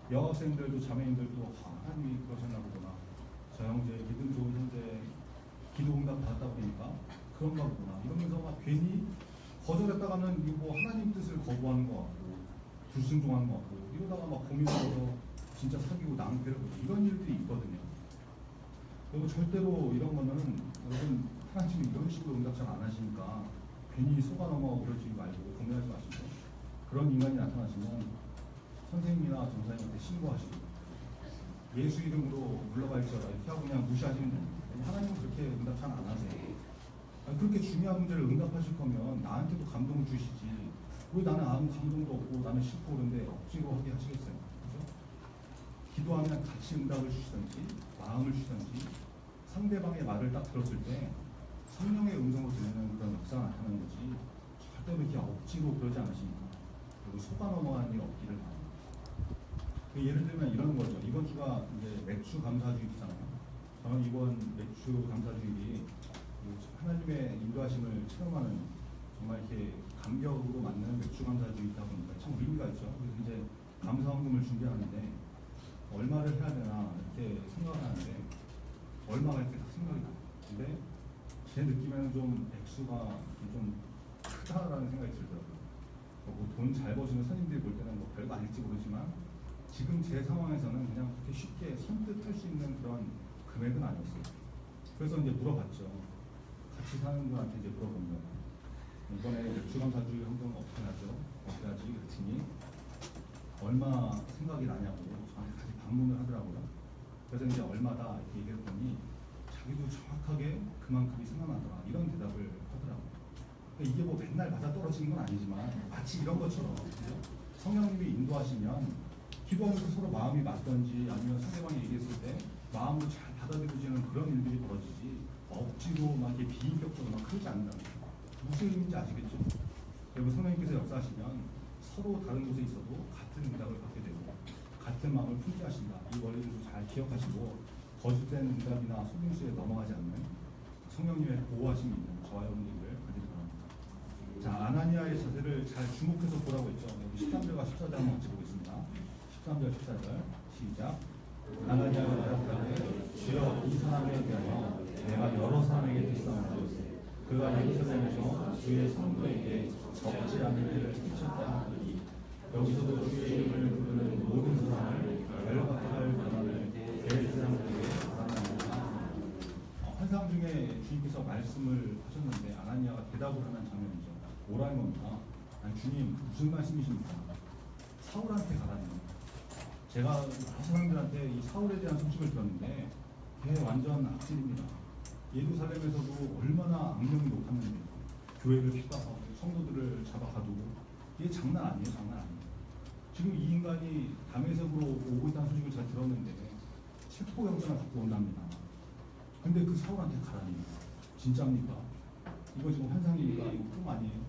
S4: 여학생들도 자매인들도 하나님이 그러셨나 보구나. 저 형제 믿음 좋은 형제 기도 응답 받았다 보니까 그런가 보구나 이러면서 막 괜히 거절했다가는 이거 뭐 하나님 뜻을 거부하는 것 같고 불순종하는 것 같고 이러다가 막 고민하면서 진짜 사귀고 낭패를 보고 이런 일들이 있거든요. 그리고 절대로 이런 거는 여러분 하나님이 이런 식으로 응답 잘 안 하시니까 괜히 속아 넘어가고 그러지 말고 고민하지 마시고 그런 인간이 나타나시면 선생님이나 전사님한테 신고하시고 예수 이름으로 물러갈지어다 이렇게 하고 그냥 무시하시면 됩니다. 하나님은 그렇게 응답 잘 안 하세요. 아니, 그렇게 중요한 문제를 응답하실 거면 나한테도 감동을 주시지 왜 나는 아무 감동도 없고 나는 싫고 그런데 억지로 하게 하시겠어요. 그죠? 기도하면 같이 응답을 주시든지 마음을 주시든지 상대방의 말을 딱 들었을 때 성령의 음성으로 들리는 그런 역사가 나타나는 거지 절대로 이렇게 억지로 그러지 않으십니까? 그리고 속아 넘어가는 일 없기를 바랍니다. 예를 들면 이런 거죠. 이번 주가 이제 맥주 감사주일이잖아요. 저는 이번 맥주 감사주일이 하나님의 인도하심을 체험하는 정말 이렇게 감격으로 맞는 맥주 감사주일이다 보니까 참 의미가 있죠. 그래서 이제 감사헌금을 준비하는데 얼마를 해야 되나 이렇게 생각을 하는데 얼마가 이렇게 딱 생각이 나요. 근데 제 느낌에는 좀 액수가 좀 크다라는 생각이 들더라고요. 뭐 돈 잘 버시는 선생님들이 볼 때는 뭐 별거 아닐지 모르지만 지금 제 상황에서는 그냥 그렇게 쉽게 선뜻 할 수 있는 그런 금액은 아니었어요. 그래서 이제 물어봤죠. 같이 사는 분한테 이제 물어보면 이번에 맥주감사주일 헌금 어떻게 하죠? 어떻게 하지? 그랬더니 얼마 생각이 나냐고 저한테 같이 방문을 하더라고요. 그래서 이제 얼마다 이렇게 얘기했더니 자기도 정확하게 그만큼이 생각나더라 이런 대답을 하더라고요. 그러니까 이게 뭐 맨날 맞아 떨어지는 건 아니지만 마치 이런 것처럼 성령님이 인도하시면 기도하면서 서로 마음이 맞던지 아니면 상대방이 얘기했을 때 마음으로 잘 받아들여지는 그런 일들이 벌어지지 억지로 막 이렇게 비인격적으로 막 그러지 않는다는 거예요. 무슨 의미인지 아시겠죠? 여러분 성령님께서 역사하시면 서로 다른 곳에 있어도 같은 응답을 받게 되고 같은 마음을 품게 하신다. 이 원리를 잘 기억하시고 거짓된 응답이나 속임수에 넘어가지 않는 성령님의 보호하심이 있는 저와 여러분들을 받으리 바랍니다. 자, 아나니아의 자세를 잘 주목해서 보라고 했죠. 여기 13절과 14절 한번 같이 보겠습니다. 13절 14절 시작. 아나니아가 대답하되 주여 이 사람에 대하여 내가 여러 사람에게 듣사오니 그가 예루살렘에서 주의 성도에게 적지 않은 일을 끼쳤다 하니 여기서도 주의 이름을 부르는 모든 사람을 결박할 권한을 대제사장에게 받았나이다. 환상 중에 주님께서 말씀을 하셨는데 아나니아가 대답을 하는 장면이죠. 뭐라는 겁니까? 아니 주님 무슨 말씀이십니까? 사울한테 가라는 제가 사람들한테 이 사울에 대한 소식을 들었는데 걔 완전 악질입니다. 예루살렘에서도 얼마나 악명이 높았는데 교회를 핍박하고 성도들을 잡아가두고 이게 장난 아니에요. 장난 아니에요. 지금 이 인간이 다메섹으로 오고 있다는 소식을 잘 들었는데 체포영장을 갖고 온답니다. 근데 그 사울한테 가라니 진짜입니까? 이거 지금 환상이니까 이거 꿈 아니에요?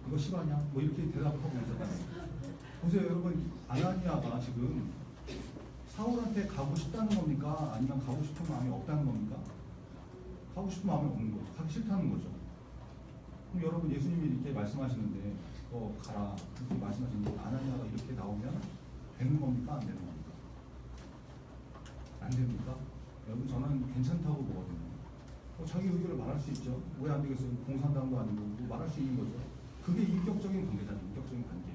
S4: 이거 실화냐? 뭐 이렇게 대답을 하고 있었다는 보세요 여러분. 아나니아가 지금 사울한테 가고 싶다는 겁니까? 아니면 가고 싶은 마음이 없다는 겁니까? 가고 싶은 마음이 없는 거죠. 가기 싫다는 거죠. 그럼 여러분 예수님이 이렇게 말씀하시는데 가라 이렇게 말씀하시는데 아나니아가 이렇게 나오면 되는 겁니까? 안 되는 겁니까? 안 됩니까? 여러분 저는 괜찮다고 보거든요. 자기 의견을 말할 수 있죠. 왜 안 되겠어요? 공산당도 아니고 뭐 말할 수 있는 거죠. 그게 인격적인 관계잖아요. 인격적인 관계.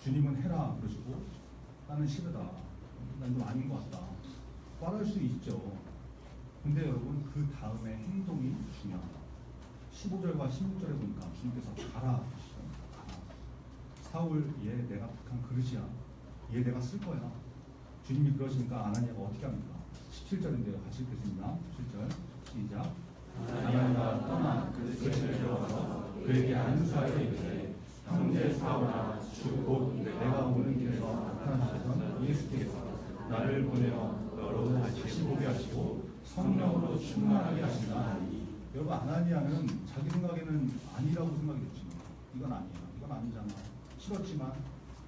S4: 주님은 해라 그러시고 나는 싫으다. 난 좀 아닌 것 같다. 말할 수 있죠. 근데 여러분 그 다음에 행동이 중요하다. 15절과 16절에 보니까 주님께서 가라 하시죠. 가라. 사울 얘 내가 택한 그릇이야. 얘 내가 쓸 거야. 주님이 그러시니까 아나니아가 어떻게 합니까? 17절인데요. 같이 읽겠습니다. 17절 시작.
S1: 아나니아가 떠나 그릇을 들어가서 그에게 안수하여 이르되 형제 사울아 주 곧 내가 오는 길에서 나타나시던 예수께서 나를 보내어 너로 다시 보게 하시고 성령으로 충만하게 하신다 하니
S4: 여러분 아나니아는 자기 생각에는 아니라고 생각이 됐지. 이건 아니야. 이건 아니잖아. 싫었지만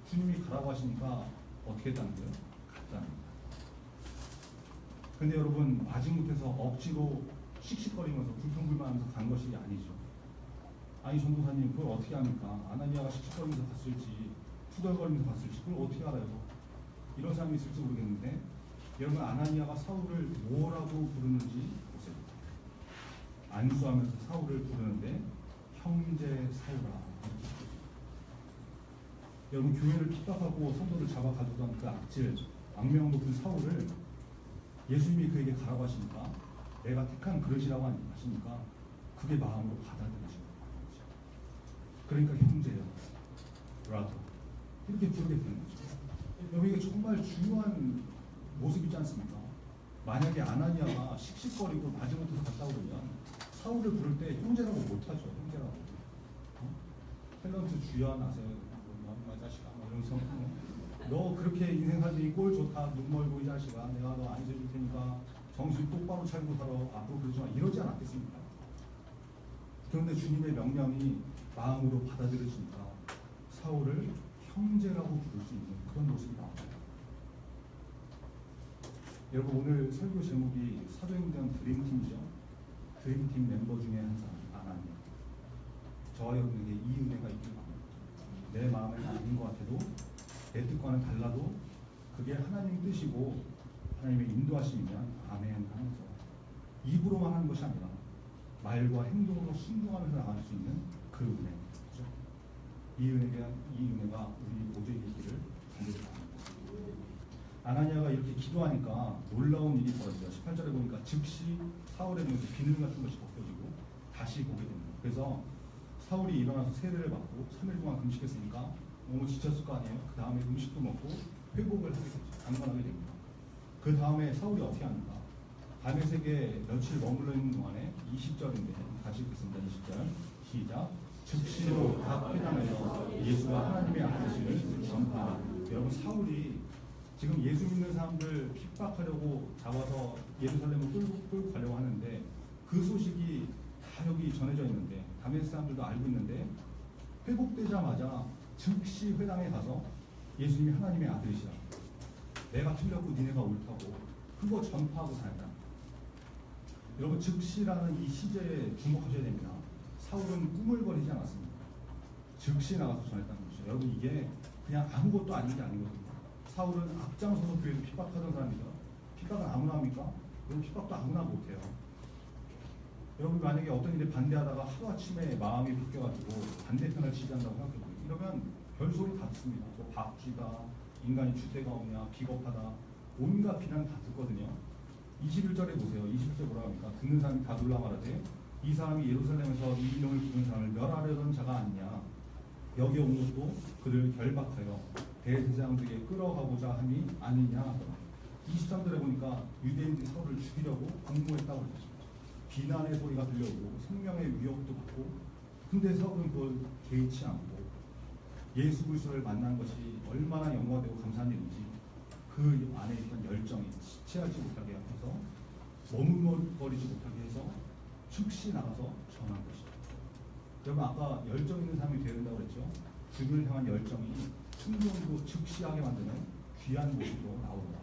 S4: 주님이 가라고 하시니까 어떻게 했다는 거예요? 갔다는 거예요. 근데 여러분 마지못해서 억지로 씩씩거리면서 불평불만하면서 간 것이 아니죠. 아니 전도사님 그걸 어떻게 합니까? 아나니아가 씩씩거리면서 갔을지 투덜거리면서 갔을지 그걸 어떻게 알아요? 이런 사람이 있을지 모르겠는데 여러분 아나니아가 사울을 뭐라고 부르는지 보세요. 안수하면서 사울을 부르는데 형제 사울아. 여러분, 교회를 핍박하고 성도를 잡아 가두던 그 악질, 악명 높은 사울을 예수님이 그에게 가라고 하시니까, 내가 택한 그릇이라고 하시니까 그게 마음으로 받아들이시는 거죠. 그러니까 형제요, 브라더, 이렇게 부르게 되는 거죠. 여러분, 이게 정말 중요한 모습이지 않습니까? 만약에 아나니아가 씩씩거리고 마지못해서 갔다 오면 사울을 부를 때 형제라고 못하죠. 형제라고. 탤런트 주연 아세요? 엄마 자식아, 이러면서 너 그렇게 인생 살더니 꼴 좋다, 눈 멀고 이 자식아, 내가 너 안 잊어줄 테니까 정신 똑바로 차리고 살아, 앞으로 그러지 마, 이러지 않았겠습니까? 그런데 주님의 명령이 마음으로 받아들여지니까 사울을 형제라고 부를 수 있는 그런 모습이 나옵니다. 여러분, 오늘 설교 제목이 사도행전 드림팀이죠. 드림팀 멤버 중에 한 사람, 아나니아. 저와 여러분에게 이 은혜가 있길 바랍니다. 내 마음에는 아닌 것 같아도, 내 뜻과는 달라도 그게 하나님 뜻이고 하나님의 인도하심이면 아멘 하면서 입으로만 하는 것이 아니라 말과 행동으로 순종하면서 나갈 수 있는 그 은혜. 그렇죠? 이 은혜가 우리 모두에게 있기를 간절히 바랍니다. 아나니아가 이렇게 기도하니까 놀라운 일이 벌어져요. 18절에 보니까 즉시 사울의 눈에서 비늘 같은 것이 벗겨지고 다시 보게 됩니다. 그래서 사울이 일어나서 세례를 받고 3일 동안 금식했으니까 너무 지쳤을 거 아니에요. 그 다음에 음식도 먹고 회복을 하게 되죠. 강건하게 됩니다. 그 다음에 사울이 어떻게 합니까? 다메섹에 며칠 머물러 있는 동안에 20절인데 다시 읽겠습니다. 20절 시작. 즉시로 각 회당에서 예수와 하나님의 아들이심을 전파하라. 여러분, 사울이 지금 예수 믿는 사람들 핍박하려고 잡아서 예루살렘을 끌고 가려고 하는데, 그 소식이 다 여기 전해져 있는데, 다메섹 사람들도 알고 있는데, 회복되자마자 즉시 회당에 가서 예수님이 하나님의 아들이시라, 내가 틀렸고 니네가 옳다고 그거 전파하고 살다. 여러분, 즉시라는 이 시제에 주목하셔야 됩니다. 사울은 꾸물거리지 않았습니다. 즉시 나가서 전했다는 것이죠. 여러분, 이게 그냥 아무것도 아닌 게 아니거든요. 사울은 앞장서서 교회를 핍박하던 사람이죠. 핍박은 아무나 합니까? 여러분, 핍박도 아무나 못해요. 여러분, 만약에 어떤 일에 반대하다가 하루아침에 마음이 바뀌어가지고 반대편을 지지한다고 생각해보세요. 이러면 별소리 다 듣습니다. 뭐 박쥐다, 인간이 주대가 없냐, 비겁하다, 온갖 비난 다 듣거든요. 21절에 보세요. 21절 뭐라 합니까? 듣는 사람이 다 놀라 말하되 이 사람이 예루살렘에서 이 이름을 부른 사람을 멸하려던 자가 아니냐. 여기 온 것도 그를 결박하여 대제사장들에게 끌어가고자 함이 아니냐. 23절에 보니까 유대인들이 사울을 죽이려고 공모했다고 그랬죠. 비난의 소리가 들려오고 생명의 위협도 받고, 근데 사울은 그걸 개의치 않고 예수 그리스도를 만난 것이 얼마나 영광되고 감사한 일인지 그 안에 있던 열정이 지체하지 못하게 해서, 머뭇거리지 못하게 해서 즉시 나가서 전한 것이죠. 여러분, 아까 열정 있는 사람이 되어야 된다고 그랬죠. 주님을 향한 열정이 순종도 즉시하게 만드는 귀한 모습으로 나옵니다.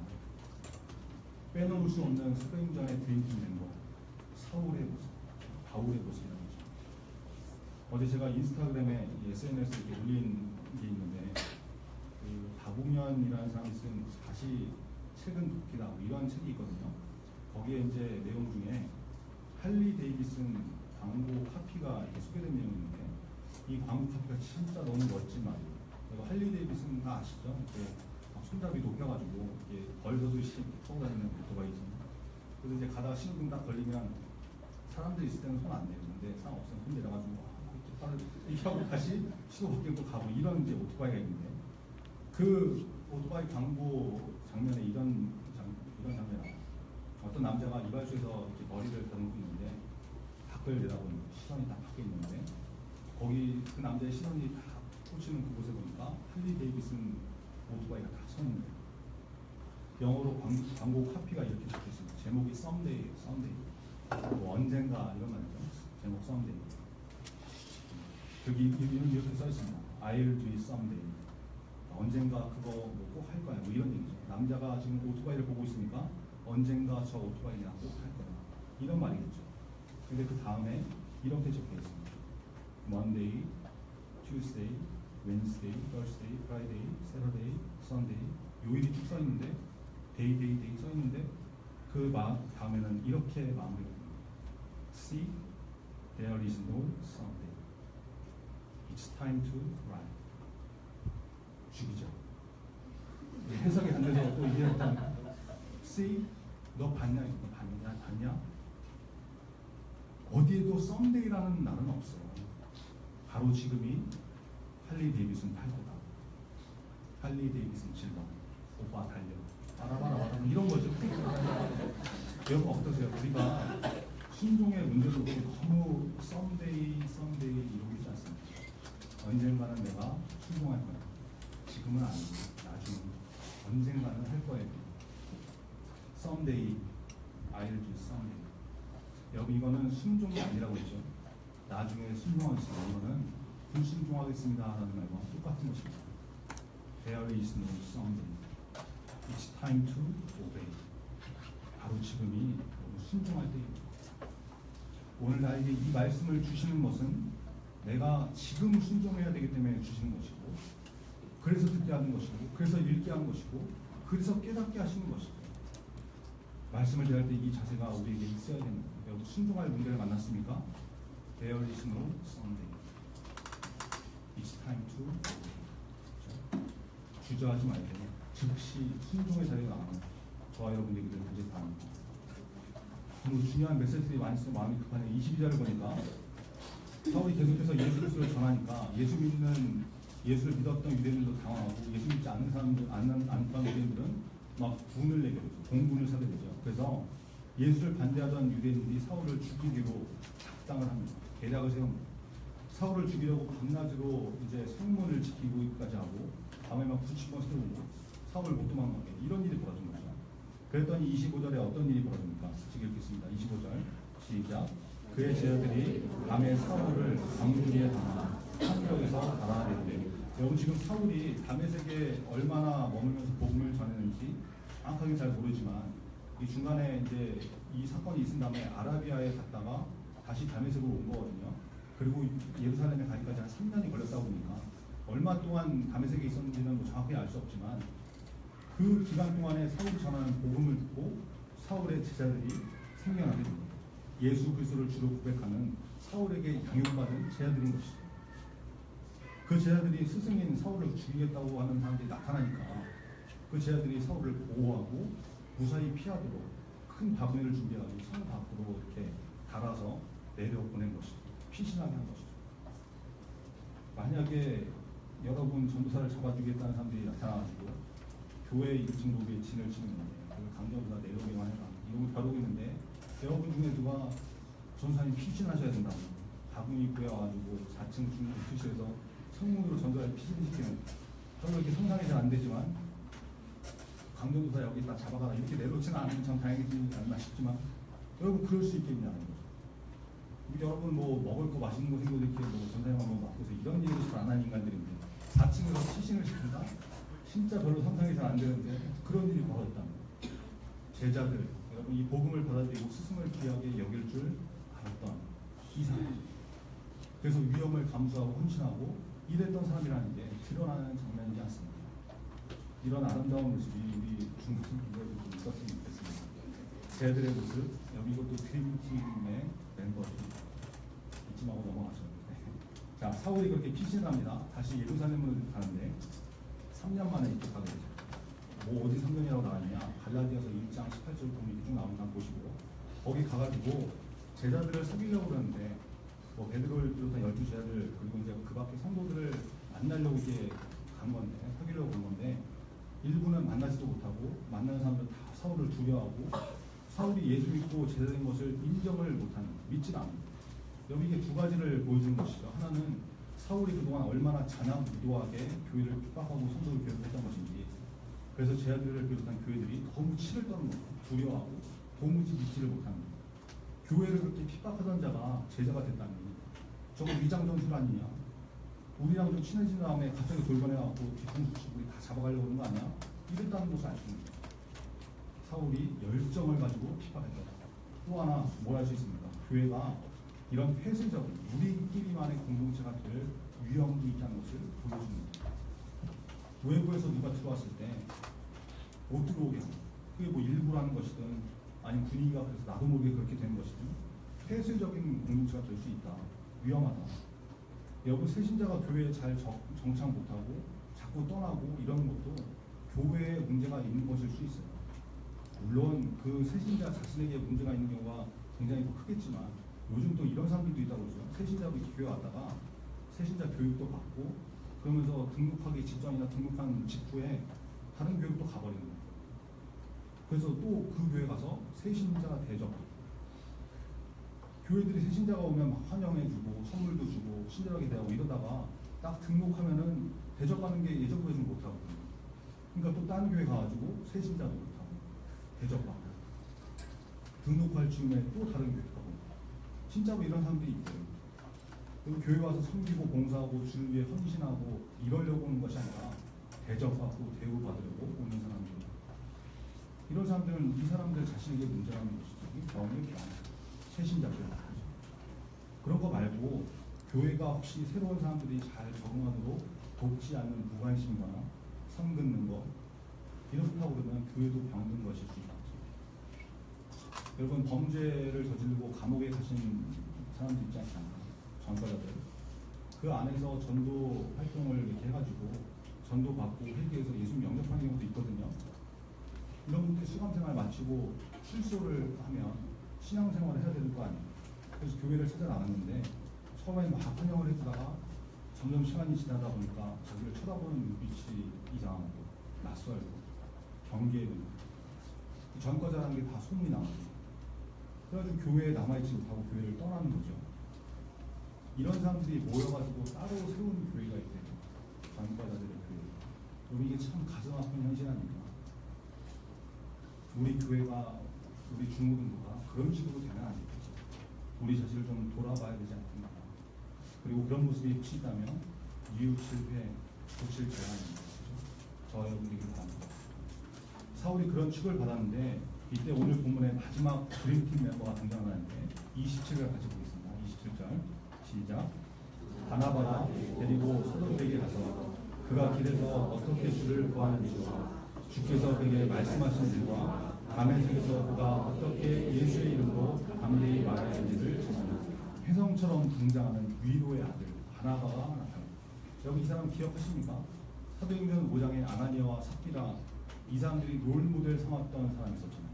S4: 빼놓을 수 없는 사도행전의 드림팀 멤버 사울의 모습, 바울의 모습이라는 거죠. 어제 제가 인스타그램에 SNS에 이렇게 올린 게 있는데, 그 다봉연이라는 사람이 쓴 다시 책은 독기다, 뭐 이런 책이 있거든요. 거기에 이제 내용 중에 할리 데이비슨 광고 카피가 이렇게 소개된 내용이 있는데, 이 광고 카피가 진짜 너무 멋진 말이에요. 할리 데이비슨 다 아시죠? 이렇게 손잡이 높여가지고 이렇게 벌서듯이 타고 다니는 오토바이잖아요. 그래서 이제 가다가 신호등 딱 걸리면 사람들 있을 때는 손 안 내리는데, 사람 없으면 손 내려가지고 이렇게 하고 다시 신호 바뀌고 가고, 이런 이제 오토바이가 있는데, 그 오토바이 광고 장면에 이런 장면 나와요. 어떤 남자가 이발소에서 이렇게 머리를 다듬고 있는데 밖을 내다보는 시선이 딱 밖에 있는데, 거기 그 남자의 시선이 다 꽂히는 그곳에 보니까 할리 데이비슨 오토바이가 다 서 있는 거예요. 영어로 광고 카피가 이렇게 적혀 있습니다. 제목이 someday, 뭐 언젠가 이런 말이죠. 제목 someday. 여기 이렇게 써 있습니다. I'll do it someday. 언젠가 그거 뭐 꼭 할 거야, 뭐 이런 얘기죠. 남자가 지금 오토바이를 보고 있으니까 언젠가 저 오토바이 그냥 꼭 할 거야, 이런 말이겠죠. 근데 그 다음에 이렇게 적혀 있습니다. Monday, Tuesday, Wednesday, Thursday, Friday, Saturday, Sunday. 요일이 쭉 써 있는데, 데이 써 있는데, 그 다음에는 이렇게 마무리가 됩니다. See, There is no Sunday. It's time to run. 죽이죠. 해석이 안 돼서 또 이해했던 See, 너 봤냐? 너 봤냐? 어디에도 썸데이라는 날은 없어. 바로 지금이 할리 데이비슨 탈 거다. 할리 데이비슨 7번. 오빠 달려. 알아봐라. 이런 거죠. 여러분 어떠세요? 우리가 순종의 문제도 너무 썸데이 이러고 있지 않습니까? 언젠가는 내가 순종할 거야. 지금은 아니고 나중에 언젠가는 할 거예요. Someday I'll do someday. 여러분 이거는 순종이 아니라고 했죠. 나중에 순종하겠습니다. 이거는 불순종하겠습니다 라는 말과 똑같은 것입니다. There is no someday. It's time to obey. 바로 지금이 순종할 때입니다. 오늘 나에게 이 말씀을 주시는 것은 내가 지금 순종해야 되기 때문에 주시는 것이고, 그래서 듣게 하는 것이고, 그래서 읽게 하는 것이고, 그래서 깨닫게 하시는 것이고, 말씀을 대할 때 이 자세가 우리에게 있어야 됩니다. 여러분 순종할 문제를 만났습니까? There is no Sunday. It's time to obey. 주저하지 말고 즉시 순종의 자리가 나가는 저와 여러분에게 문제 바랍니다. 오늘 중요한 메시지들이 많이 있어 마음이 급하네. 22절을 보니까 사울이 계속해서 예수 그리스도를 전하니까 예수를 믿었던 유대인들도 당황하고 예수 믿지 않는 사람들, 않던 유대인들은 막 분을 내게 되죠. 공분을 사게 되죠. 그래서 예수를 반대하던 유대인들이 사울을 죽이기로 작당을 합니다. 계략을 세웁니다. 사울을 죽이려고 밤낮으로 이제 성문을 지키고까지 하고 밤에 막 부치고 세우고 사울을 못 도망가게 이런 일이 벌어진 거죠. 그랬더니 25절에 어떤 일이 벌어집니까? 같이 읽겠습니다. 25절 시작. 그의 제자들이 밤에 사울을 광주리에 담아 산역에서 달아내리되. 여러분 지금 사울이 다메섹에 얼마나 머물면서 복음을 전했는지 정확하게 잘 모르지만 이 중간에 이제 이 사건이 있은 다음에 아라비아에 갔다가 다시 다메섹으로 온 거거든요. 그리고 예루살렘에 가기까지 한 3년이 걸렸다고 보니까 얼마 동안 다메섹에 있었는지는 뭐 정확히 알 수 없지만 그 기간 동안에 사울이 전하는 복음을 듣고 사울의 제자들이 생겨나게 됩니다. 예수 그리스도를 주로 고백하는 사울에게 양육받은 제자들인 것이죠. 그 제자들이 스승인 사울을 죽이겠다고 하는 사람들이 나타나니까 그 제자들이 사울을 보호하고 무사히 피하도록 큰 바구니를 준비하고 성 밖으로 이렇게 달아서 내려보낸 것이죠. 피신하게 한 것이죠. 만약에 여러분 전도사를 잡아주겠다는 사람들이 나타나가지고 교회 1층 로비에 진을 치는 건데 그걸 강전도사 내려오기만 해라 이러고 벼르고 있는데 여러분 중에 누가 전사님 피신하셔야 된다고 바구니 구해와가지고 4층 중투실에서 성문으로 전도사를 피신시키는 별로 이렇게 상상이 잘 안 되지만 강전도사 여기 딱 잡아가라 이렇게 내놓지는 않으면 참 다행이지 않나 싶지만 여러분 그럴 수 있겠냐는 거죠. 여러분 뭐 먹을 거 맛있는 거 생겨도 이렇게 뭐 전사님 한번 맡고서 이런 일을 잘 안 하는 인간들인데 4층에서 피신을 시킨다? 진짜 별로 상상이 잘 안 되는데 그런 일이 벌어졌다는 거예요. 제자들 여러분 이 복음을 받아들이고 스승을 귀하게 여길 줄 알았던 기상. 그래서 위험을 감수하고 헌신하고 이랬던 사람이라는 게 드러나는 장면이지 않습니까? 이런 아름다운 모습이 우리 중국인들에도 좀 있었으면 좋겠습니다. 제자들의 모습, 여기 이것도 드림팀의 멤버들 잊지 말고 넘어가셨는데 자 사울이 그렇게 피신합니다. 다시 예루살렘으로 가는데 3년 만에 입국하게 되죠. 뭐 어디 3년이라고 나왔냐? 갈라디아서 1장 18절 보면 쭉 나오는 거 보시고 거기 가가지고 제자들을 속이려고 그러는데 뭐 베드로를 비롯한 12제자들 그리고 이제 그 밖에 성도들을 만나려고 이제 간 건데 속이려고 간 건데 일부는 만나지도 못하고 만나는 사람들 다 사울을 두려워하고 사울이 예수 믿고 제자된 것을 인정을 못하는 믿지도 않는 여기 이게 두 가지를 보여주는 것이죠. 하나는 사울이 그동안 얼마나 잔악 무도하게 교회를 핍박하고 성도를 괴롭혔던 것인지 그래서 제자들을 비롯한 교회들이 너무 치를 떠는 거예요. 두려워하고 도무지 믿지를 못하는 거예요. 교회를 그렇게 핍박하던 자가 제자가 됐다니 저거 위장전술 아니냐? 우리랑 좀 친해진 다음에 갑자기 돌변해갖고 뒤통수 치고 우리 다 잡아가려고 그러는 거 아니야? 이랬다는 것을 알 수 있는 거예요. 사울이 열정을 가지고 핍박했다. 또 하나 뭘 할 수 있습니까? 교회가 이런 폐쇄적인 우리끼리만의 공동체가 될 위험이 있다는 것을 보여줍니다. 외부에서 누가 들어왔을 때 못 들어오게 합니다. 그게 뭐 일부라는 것이든 아니면 분위기가 그래서 나도 모르게 그렇게 되는 것이든 폐쇄적인 공동체가 될 수 있다. 위험하다. 여러분 새신자가 교회에 잘 정착 못하고 자꾸 떠나고 이런 것도 교회에 문제가 있는 것일 수 있어요. 물론 그 새신자 자신에게 문제가 있는 경우가 굉장히 크겠지만 요즘 또 이런 사람들도 있다고 그러죠. 새신자로 교회 왔다가 새신자 교육도 받고 그러면서 등록하기 직전이나 등록한 직후에 다른 교육도 가버리는 거예요. 그래서 또 그 교회 가서 새신자 대접. 교회들이 새신자가 오면 막 환영해주고 선물도 주고 친절하게 대하고 이러다가 딱 등록하면은 대접하는 게 예전보다 좀 못하거든요. 그러니까 또 다른 교회 가가지고 새신자도 못하고 대접받고 등록할 즈음에 또 다른 교회 가고 진짜로 이런 사람들이 있대요. 그리고 교회 와서 섬기고 봉사하고 주를 위해 헌신하고 이러려고 오는 것이 아니라 대접받고 대우받으려고 오는 사람들. 이런 사람들은 이 사람들 자신에게 문제가 있는 것이죠. 병이 병. 새신자들. 그런 거 말고 교회가 혹시 새로운 사람들이 잘 적응하도록 돕지 않는 무관심과 선 긋는 거 이렇다고 그러면 교회도 병든 것일 수 있다. 여러분 범죄를 저지르고 감옥에 가신 사람들 있지 않습니까? 전과자들. 그 안에서 전도 활동을 이렇게 해가지고 전도 받고 회개해서 예수 영접하는 경우도 있거든요. 이런 분들이 수감생활 마치고 출소를 하면 신앙생활을 해야 되는 거 아니에요. 그래서 교회를 찾아 나갔는데 처음에 막 환영을 해주다가 점점 시간이 지나다 보니까 자기를 쳐다보는 눈빛이 이상하고 낯설고 경계되고 전과자라는 게 다 소문이 나거든요. 그래가지고 교회에 남아있지 못하고 교회를 떠나는 거죠. 이런 사람들이 모여가지고 따로 세운 교회가 있대요. 전과자들의 교회. 여러분 이게 참 가슴 아픈 현실 아닙니까? 우리 교회가 우리 중고등부가 그런 식으로 되면 안 되겠죠. 우리 자신을 좀 돌아봐야 되지 않습니까? 그리고 그런 모습이 혹시 있다면 이웃 실패, 도실 재앙입니다. 저 여러분에게 바랍니다. 사울이 그런 축을 받았는데 이때 오늘 본문의 마지막 드림팀 멤버가 등장하는데 27절 같이 보겠습니다. 27절 시작. 바나바가 데리고 사도들에게 가서 그가 길에서 어떻게 주를 구하는지와 주께서 그에게 말씀하신 일과 담에색에서 그가 어떻게 예수의 이름으로 담대히 말하는지를 전하는 혜성처럼 등장하는 위로의 아들 바나바가 나타납니다. 여러분 이 사람 기억하십니까? 사도행전 5장에 아나니아와 삽비라 이 사람들이 롤모델 삼았던 사람이 있었잖아요.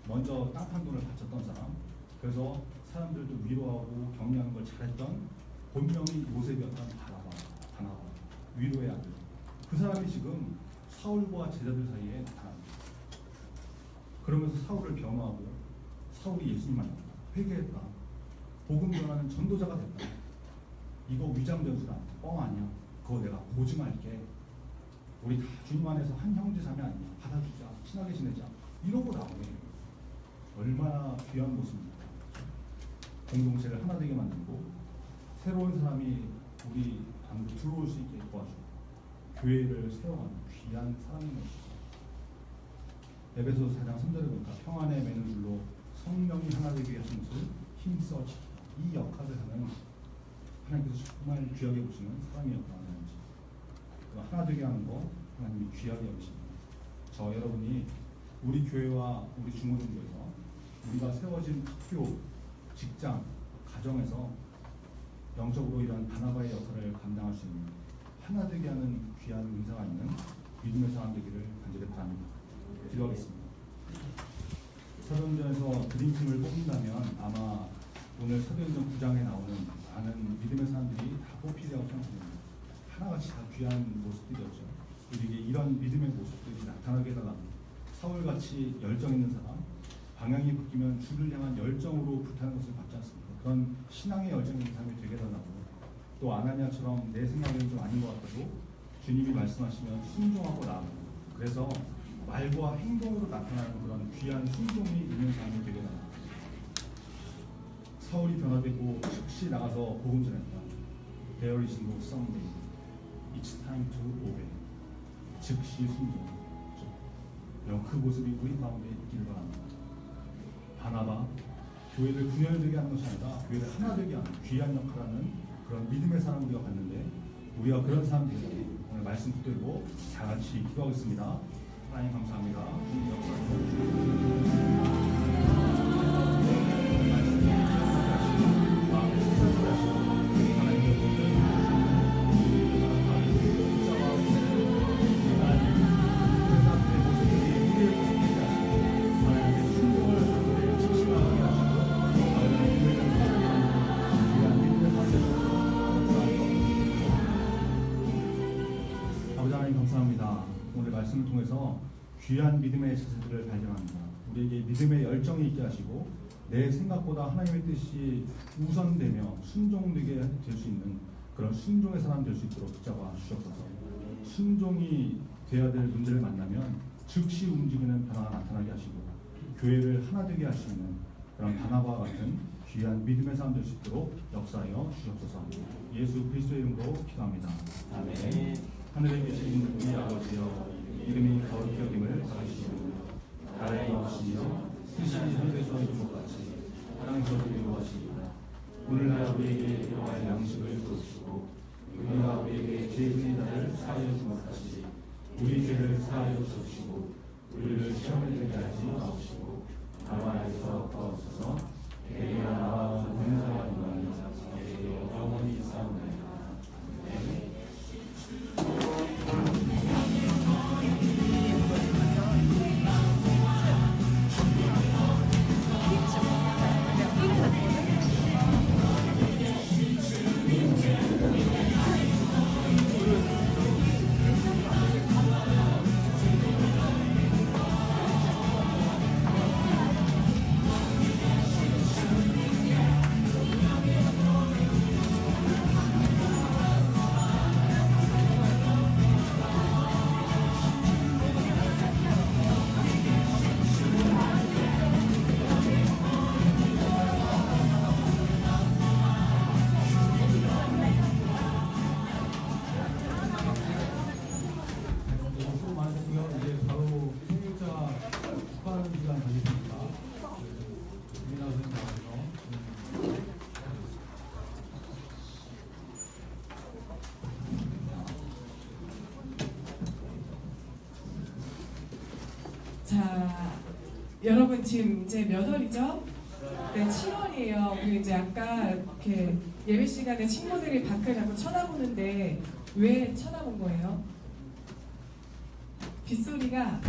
S4: 먼저 땅 판 돈을 바쳤던 사람. 그래서 사람들도 위로하고 격려하는 걸 잘했던 본명이 요셉이었던 바나바 위로의 아들. 그 사람이 지금 사울과 제자들 사이에 나타납니다. 그러면서 사울을 변호하고 사울이 예수님 만났다. 회개했다. 복음 전하는 전도자가 됐다. 이거 위장전수다. 뻥 아니야. 그거 내가 보증할게. 우리 다 주님 안에서 한 형제자매 아니야. 받아주자. 친하게 지내자. 이러고 나오네. 얼마나 귀한 모습입니까? 공동체를 하나 되게 만들고 새로운 사람이 우리 안으로 들어올 수 있게 도와주고 교회를 세워가는 귀한 사람인 것이죠. 에베소서 4장 3절에 보니까 평안에 매는 줄로 성령이 하나 되게 하신 것을 힘써 지키다. 이 역할을 하는 하나님께서 정말 귀하게 보시는 사람이었다는 거지. 하나 되게 하는 거 하나님이 귀하게 여기십니다. 저 여러분이 우리 교회와 우리 중고등부에서 우리가 세워진 학교, 직장, 가정에서 영적으로 이런 바나바의 역할을 감당할 수 있는 하나 되게 하는 귀한 은사가 있는 믿음의 사람 되기를 간절히 바랍니다. 기도하겠습니다. 사도행전에서 드림팀을 뽑는다면 아마 오늘 사도행전 9장에 나오는 많은 믿음의 사람들이 다 뽑히리라고 생각합니다. 하나같이 다 귀한 모습들이었죠. 우리에게 이런 믿음의 모습들이 나타나게 해달라. 사울같이 열정 있는 사람, 방향이 바뀌면 주를 향한 열정으로 불타는 것을 받지 않습니까? 그런 신앙의 열정 있는 사람이 되게 해달라고. 또 아나니아처럼 내 생각에는 좀 아닌 것 같아도 주님이 말씀하시면 순종하고 나아가고 그래서 말과 행동으로 나타나는 그런 귀한 순종이 있는 사람이 되게 해달라고. 사울이 변화되고 즉시 나가서 복음 전했다. There is no someday. It's time to obey. 즉시 순종. 그 모습이 우리 가운데 있기를 바랍니다. 바나바, 교회를 분열되게 하는 것이 아니라 교회를 하나 되게 하는 귀한 역할을 하는 그런 믿음의 사람을 우리가 봤는데 우리가 그런 사람 되기 오늘 말씀 붙들고 다 같이 기도하겠습니다. 하나님 감사합니다. 주님 역사를 감사합니다. 오늘 말씀을 통해서 귀한 믿음의 자세들을 발견합니다. 우리에게 믿음의 열정이 있게 하시고 내 생각보다 하나님의 뜻이 우선되며 순종되게 될 수 있는 그런 순종의 사람 될 수 있도록 붙잡아 주시옵소서. 순종이 되어야 될 문제를 만나면 즉시 움직이는 변화가 나타나게 하시고 교회를 하나 되게 하시는 그런 바나바와 같은 귀한 믿음의 사람 될 수 있도록 역사하여 주시옵소서. 예수 그리스도의 이름으로 기도합니다. 아멘. 하늘에 계신 우리 아버지여, 이름이 거룩히 여김을 받으시고 나라의 것이며 뜻이 하늘에서 이룬 것 같이 땅에서도 이루어지이다. 오늘날 우리에게 필요한 양식을 주옵시고 우리가 우리에게 죄 지은 자를 사하여 준 것 같이 우리 죄를 사하여 주옵시고 우리를 시험에 들게 하지 마옵시고 다만 에서 구하옵소서. 대개나 나와 권세와 영광이 영원히 있사옵나이다. 아멘. 수고 많으시고요. 이제 바로 생일자 축하하는 시간 가겠습니다. 김민아 선생님 나와서.
S5: 자, 여러분 지금 이제 몇 월이죠? 네, 7월이에요. 그리고 이제 아까 이렇게 예배 시간에 친구들이 밖을 자꾸 쳐다보는데 왜 쳐다본 거예요? 빗소리가